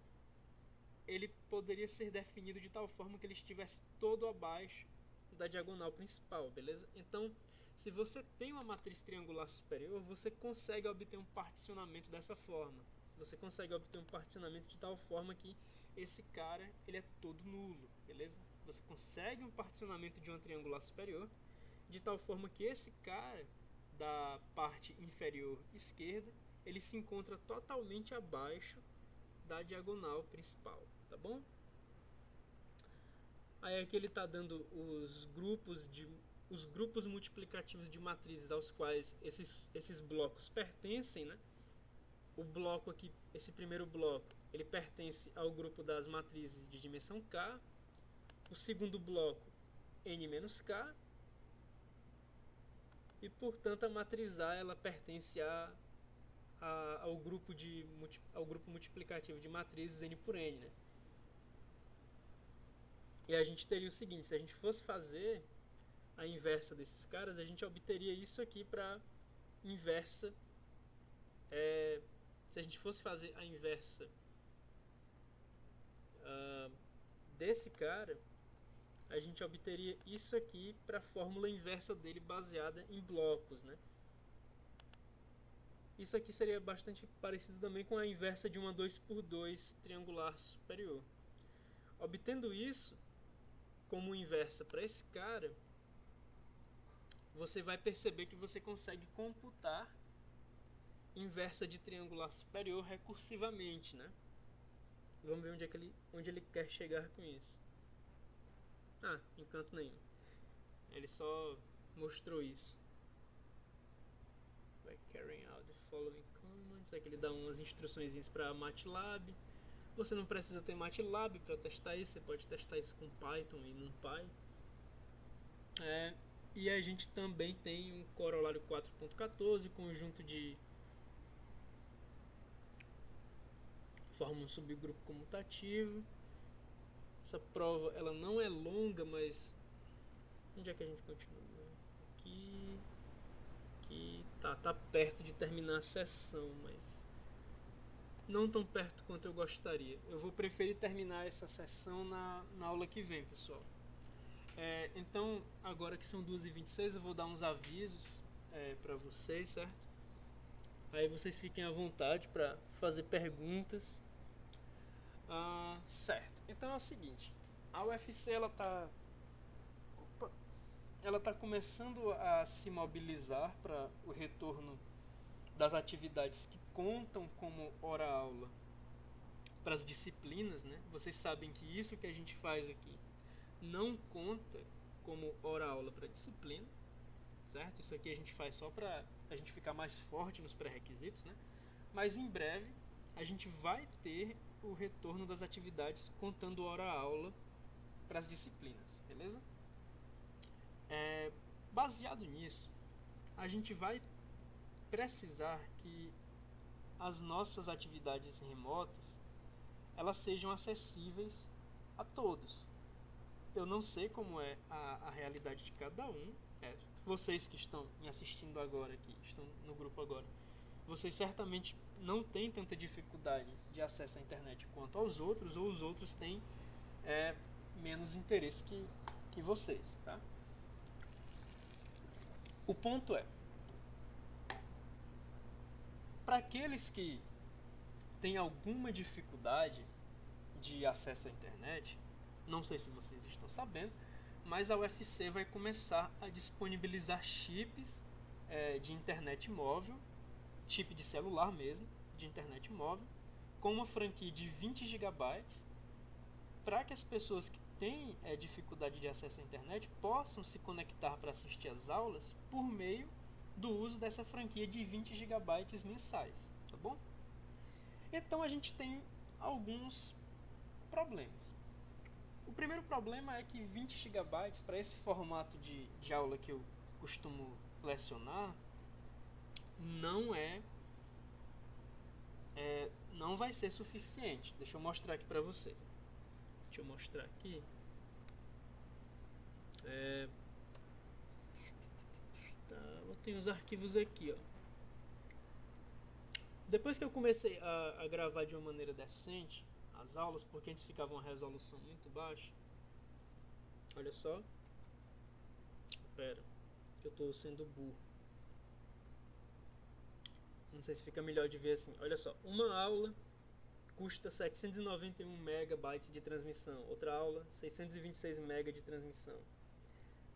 ele poderia ser definido de tal forma que ele estivesse todo abaixo da diagonal principal, beleza? Então, se você tem uma matriz triangular superior, você consegue obter um particionamento dessa forma. Você consegue obter um particionamento de tal forma que esse cara, ele é todo nulo, beleza? Você consegue um particionamento de uma triangular superior de tal forma que esse cara da parte inferior esquerda, ele se encontra totalmente abaixo da diagonal principal, tá bom? Aí aqui ele está dando os grupos multiplicativos de matrizes aos quais esses blocos pertencem, né? O bloco aqui, esse primeiro bloco, ele pertence ao grupo das matrizes de dimensão k. O segundo bloco, n-k. E, portanto, a matriz A ela pertence ao grupo multiplicativo de matrizes n por n, né? E a gente teria o seguinte, se a gente fosse fazer a inversa desses caras, a gente obteria isso aqui para inversa. Se a gente fosse fazer a inversa desse cara, a gente obteria isso aqui para a fórmula inversa dele baseada em blocos, né? Isso aqui seria bastante parecido também com a inversa de uma 2×2 triangular superior. Obtendo isso como inversa para esse cara, você vai perceber que você consegue computar inversa de triangular superior recursivamente, né? Vamos ver onde ele quer chegar com isso. Ah, em canto nenhum. Ele só mostrou isso. By carrying out the following commands. Aqui ele dá umas instruções para MATLAB. Você não precisa ter MATLAB para testar isso. Você pode testar isso com Python e NumPy. E a gente também tem um corolário 4.14, conjunto de forma um subgrupo comutativo. Essa prova ela não é longa, mas onde é que a gente continua? Aqui tá perto de terminar a sessão, mas não tão perto quanto eu gostaria. Eu vou preferir terminar essa sessão na aula que vem, pessoal. Então, agora que são 2h26, eu vou dar uns avisos para vocês, certo? Aí vocês fiquem à vontade para fazer perguntas. Certo. Então é o seguinte, a UFC ela tá começando a se mobilizar para o retorno das atividades que contam como hora-aula para as disciplinas, né? Vocês sabem que isso que a gente faz aqui não conta como hora-aula para disciplina, certo? Isso aqui a gente faz só para a gente ficar mais forte nos pré-requisitos, né? Mas em breve a gente vai ter o retorno das atividades contando hora-aula para as disciplinas, beleza? Baseado nisso, a gente vai precisar que as nossas atividades remotas elas sejam acessíveis a todos. Eu não sei como é a realidade de cada um. Vocês que estão me assistindo agora aqui, estão no grupo agora, vocês certamente não têm tanta dificuldade de acesso à internet quanto aos outros, ou os outros têm menos interesse que vocês, tá? O ponto para aqueles que têm alguma dificuldade de acesso à internet, não sei se vocês estão sabendo, mas a UFC vai começar a disponibilizar chips de internet móvel, chip de celular mesmo, de internet móvel, com uma franquia de 20 GB, para que as pessoas que têm dificuldade de acesso à internet possam se conectar para assistir às aulas por meio do uso dessa franquia de 20 GB mensais, tá bom? Então a gente tem alguns problemas. O primeiro problema é que 20 GB para esse formato de aula que eu costumo lecionar não vai ser suficiente. Deixa eu mostrar aqui para vocês. Deixa eu mostrar aqui. Eu tenho os arquivos aqui, ó. Depois que eu comecei a gravar de uma maneira decente as aulas, porque antes ficava uma resolução muito baixa. Olha só. Espera, que eu estou sendo burro. Não sei se fica melhor de ver assim. Olha só, uma aula custa 791 megabytes de transmissão. Outra aula, 626 MB de transmissão.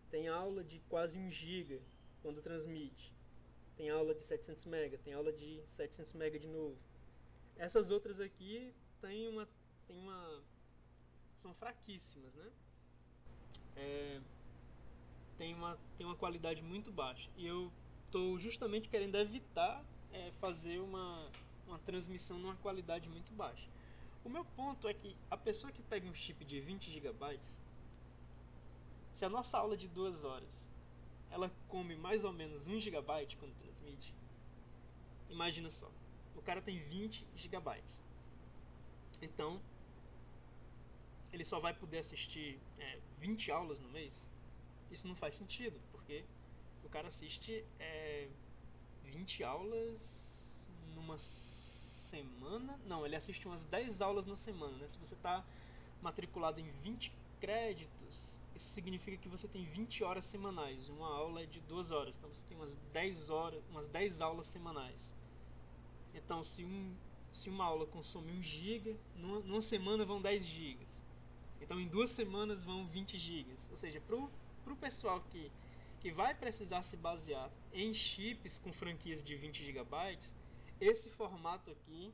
Tem aula de quase 1 GB quando transmite. Tem aula de 700 MB, tem aula de 700 MB de novo. Essas outras aqui são fraquíssimas, né? Tem uma qualidade muito baixa. E eu estou justamente querendo evitar fazer uma transmissão numa qualidade muito baixa. O meu ponto é que a pessoa que pega um chip de 20 GB, se a nossa aula de 2 horas ela come mais ou menos 1 GB quando transmite, imagina só, o cara tem 20 GB, então ele só vai poder assistir 20 aulas no mês. Isso não faz sentido, porque o cara assiste 20 aulas numa semana. Não, ele assiste umas 10 aulas na semana, né? Se você está matriculado em 20 créditos, isso significa que você tem 20 horas semanais. Uma aula é de 2 horas, então você tem umas 10 aulas semanais. Então, se uma aula consome 1 GB, numa semana vão 10 GB. Então, em 2 semanas vão 20 GB. Ou seja, para o pessoal que vai precisar se basear em chips com franquias de 20 GB, esse formato aqui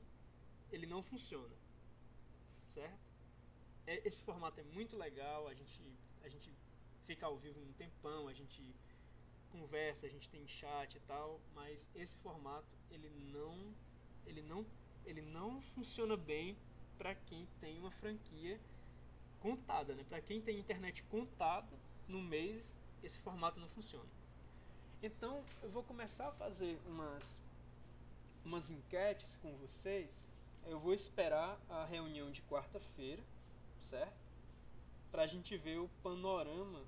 ele não funciona. certo? Esse formato é muito legal, a gente fica ao vivo um tempão, a gente conversa, a gente tem chat e tal, mas esse formato ele não, ele não funciona bem para quem tem uma franquia contada, né? Para quem tem internet contada no mês, esse formato não funciona. Então eu vou começar a fazer umas enquetes com vocês. Eu vou esperar a reunião de quarta-feira, certo? Para a gente ver o panorama,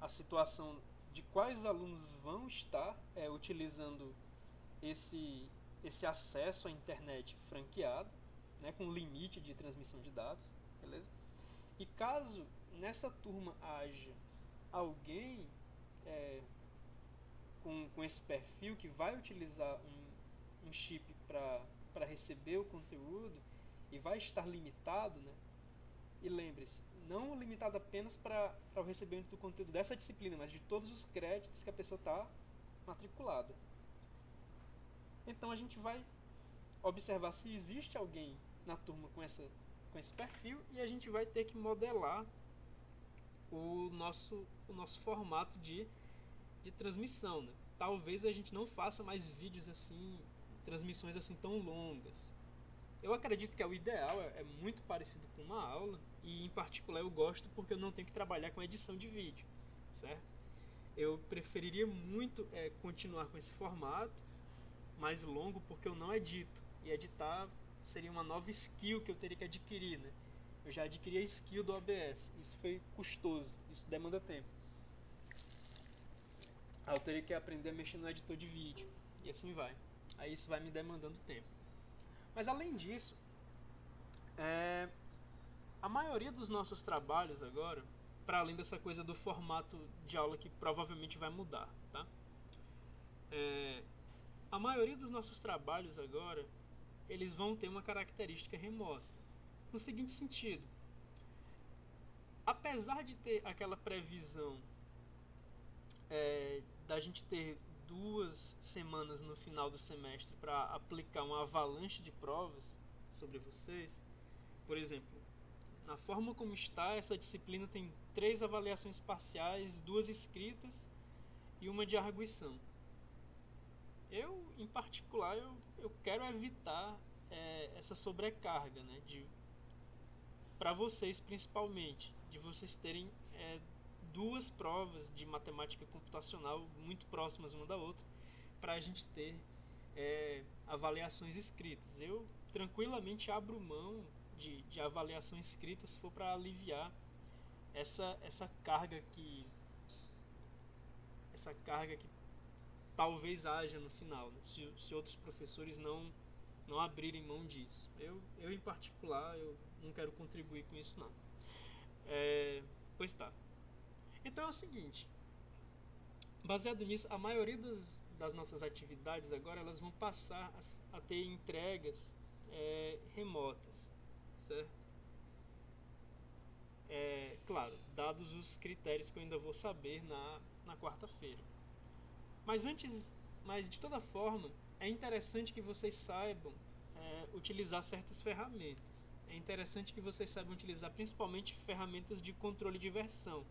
a situação de quais alunos vão estar utilizando esse, esse acesso à internet franqueada, né, com limite de transmissão de dados, beleza? E caso nessa turma haja alguém com esse perfil que vai utilizar um chip para receber o conteúdo e vai estar limitado, né? E lembre-se, não limitado apenas para o recebimento do conteúdo dessa disciplina, mas de todos os créditos que a pessoa está matriculada. Então a gente vai observar se existe alguém na turma com esse perfil e a gente vai ter que modelar o nosso formato de transmissão, né? Talvez a gente não faça mais vídeos assim, transmissões assim tão longas. Eu acredito que o ideal é muito parecido com uma aula, e em particular eu gosto porque eu não tenho que trabalhar com edição de vídeo, certo? Eu preferiria muito continuar com esse formato mais longo porque eu não edito, e editar seria uma nova skill que eu teria que adquirir, né? Eu já adquiri a skill do OBS, isso foi custoso, isso demanda tempo. Aí eu teria que aprender a mexer no editor de vídeo, e assim vai. Aí isso vai me demandando tempo. Mas além disso, a maioria dos nossos trabalhos agora, para além dessa coisa do formato de aula que provavelmente vai mudar, tá? A maioria dos nossos trabalhos agora, eles vão ter uma característica remota. No seguinte sentido, apesar de ter aquela previsão da gente ter 2 semanas no final do semestre para aplicar uma avalanche de provas sobre vocês, por exemplo, na forma como está, essa disciplina tem 3 avaliações parciais, 2 escritas e uma de arguição. Eu, em particular, eu quero evitar essa sobrecarga, né, para vocês principalmente, de vocês terem 2 provas de matemática computacional muito próximas uma da outra, para a gente ter avaliações escritas. Eu tranquilamente abro mão de avaliação escrita se for para aliviar essa carga que talvez haja no final, né? Se outros professores não abrirem mão disso. Eu em particular, eu não quero contribuir com isso não. Pois tá. Então é o seguinte, baseado nisso, a maioria das nossas atividades agora elas vão passar a ter entregas remotas, certo? Claro, dados os critérios que eu ainda vou saber na quarta-feira. Mas de toda forma, é interessante que vocês saibam utilizar certas ferramentas. É interessante que vocês saibam utilizar principalmente ferramentas de controle de versão,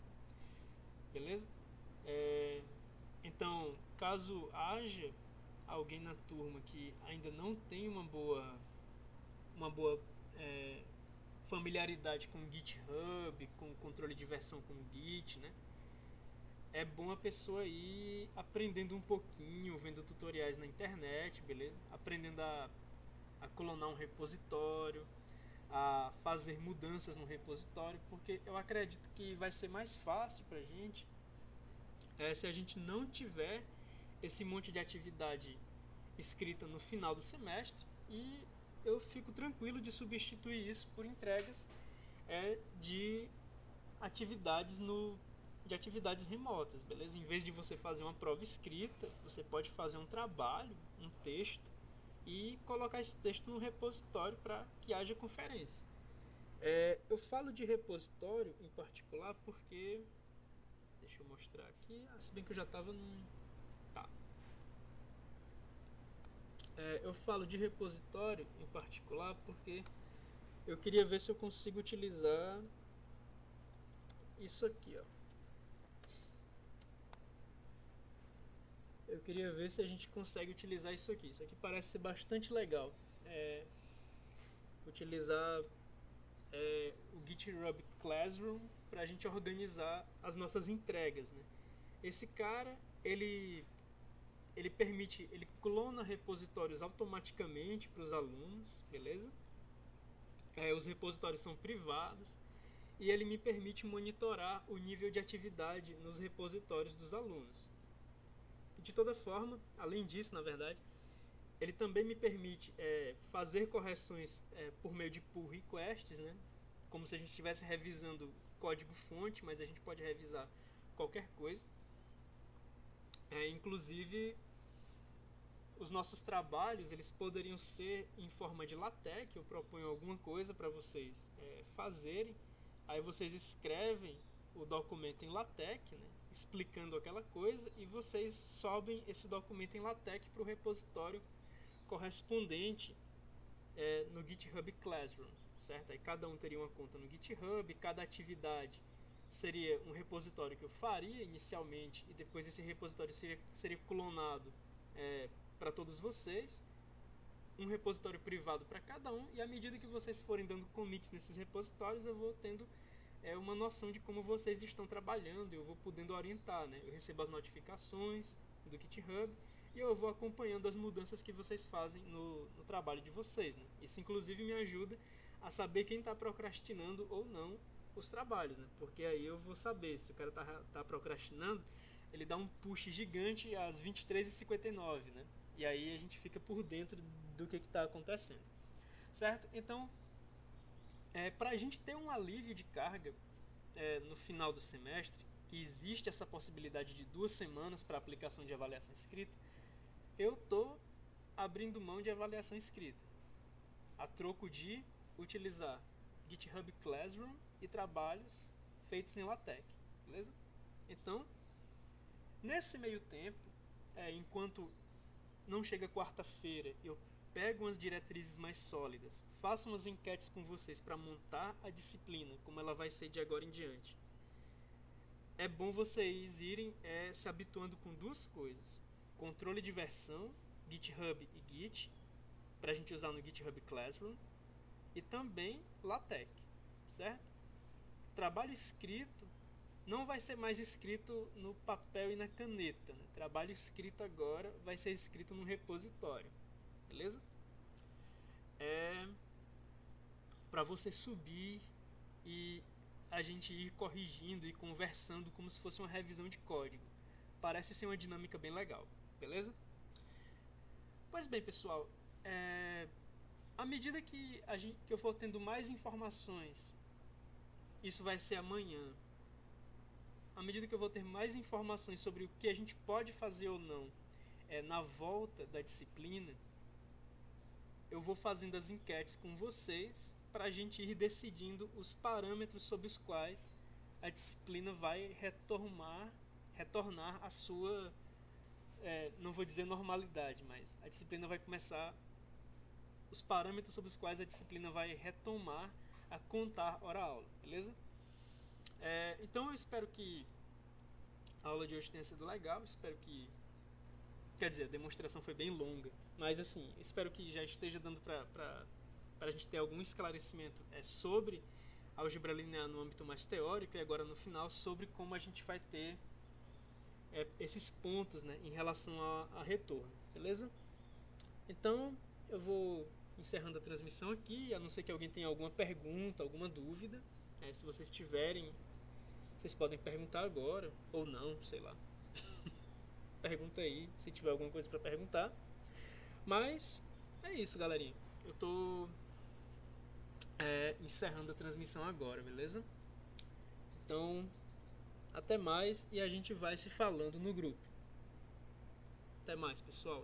beleza? Então, caso haja alguém na turma que ainda não tem uma boa familiaridade com GitHub, com controle de versão com Git, né? É bom a pessoa ir aprendendo um pouquinho, vendo tutoriais na internet, beleza? Aprendendo a clonar um repositório, a fazer mudanças no repositório, porque eu acredito que vai ser mais fácil pra gente se a gente não tiver esse monte de atividade escrita no final do semestre, e eu fico tranquilo de substituir isso por entregas de atividades de atividades remotas, beleza? Em vez de você fazer uma prova escrita, você pode fazer um trabalho, um texto, e colocar esse texto no repositório para que haja conferência. Eu falo de repositório em particular porque... Deixa eu mostrar aqui. Se bem que eu já estava num... Tá. Eu falo de repositório em particular porque eu queria ver se eu consigo utilizar isso aqui, ó. Eu queria ver se a gente consegue utilizar isso aqui. Isso aqui parece ser bastante legal. Utilizar o GitHub Classroom para a gente organizar as nossas entregas, né? Esse cara, ele permite, ele clona repositórios automaticamente para os alunos, beleza? Os repositórios são privados e ele me permite monitorar o nível de atividade nos repositórios dos alunos. De toda forma, além disso, na verdade, ele também me permite fazer correções por meio de pull requests, né? Como se a gente estivesse revisando código-fonte, mas a gente pode revisar qualquer coisa. Inclusive, os nossos trabalhos eles poderiam ser em forma de LaTeX. Eu proponho alguma coisa para vocês fazerem. Aí vocês escrevem o documento em LaTeX, né, explicando aquela coisa, e vocês sobem esse documento em LaTeX para o repositório correspondente no GitHub Classroom, certo? Aí cada um teria uma conta no GitHub, cada atividade seria um repositório que eu faria inicialmente, e depois esse repositório seria clonado para todos vocês, um repositório privado para cada um, e à medida que vocês forem dando commits nesses repositórios, eu vou tendo uma noção de como vocês estão trabalhando, eu vou podendo orientar, né? Eu recebo as notificações do GitHub e eu vou acompanhando as mudanças que vocês fazem no trabalho de vocês, né? Isso inclusive me ajuda a saber quem está procrastinando ou não os trabalhos, né? Porque aí eu vou saber se o cara tá procrastinando, ele dá um push gigante às 23h59, né? E aí a gente fica por dentro do que está acontecendo, certo? Então, para a gente ter um alívio de carga no final do semestre, que existe essa possibilidade de 2 semanas para aplicação de avaliação escrita, eu estou abrindo mão de avaliação escrita, a troco de utilizar GitHub Classroom e trabalhos feitos em LaTeX, beleza? Então, nesse meio tempo, enquanto não chega quarta-feira, eu pego umas diretrizes mais sólidas, faço umas enquetes com vocês para montar a disciplina, como ela vai ser de agora em diante. É bom vocês irem se habituando com 2 coisas: controle de versão, GitHub e Git, para a gente usar no GitHub Classroom, e também LaTeX, certo? Trabalho escrito não vai ser mais escrito no papel e na caneta, né? Trabalho escrito agora vai ser escrito num repositório, beleza? Para você subir e a gente ir corrigindo e conversando como se fosse uma revisão de código. Parece ser uma dinâmica bem legal, beleza? Pois bem, pessoal, à medida que eu for tendo mais informações, isso vai ser amanhã. À medida que eu vou ter mais informações sobre o que a gente pode fazer ou não na volta da disciplina, eu vou fazendo as enquetes com vocês para a gente ir decidindo os parâmetros sobre os quais a disciplina vai retornar à sua, não vou dizer normalidade, mas a disciplina vai começar, os parâmetros sobre os quais a disciplina vai retomar a contar hora-aula, beleza? Então eu espero que a aula de hoje tenha sido legal, espero que... Quer dizer, a demonstração foi bem longa, mas assim, espero que já esteja dando para a gente ter algum esclarecimento sobre álgebra linear no âmbito mais teórico, e agora no final sobre como a gente vai ter esses pontos, né, em relação a retorno, beleza? Então eu vou encerrando a transmissão aqui, a não ser que alguém tenha alguma pergunta, alguma dúvida. Se vocês tiverem, vocês podem perguntar agora, ou não, sei lá. Pergunta aí, se tiver alguma coisa para perguntar. Mas é isso, galerinha. Eu tô encerrando a transmissão agora, beleza? Então, até mais, e a gente vai se falando no grupo. Até mais, pessoal.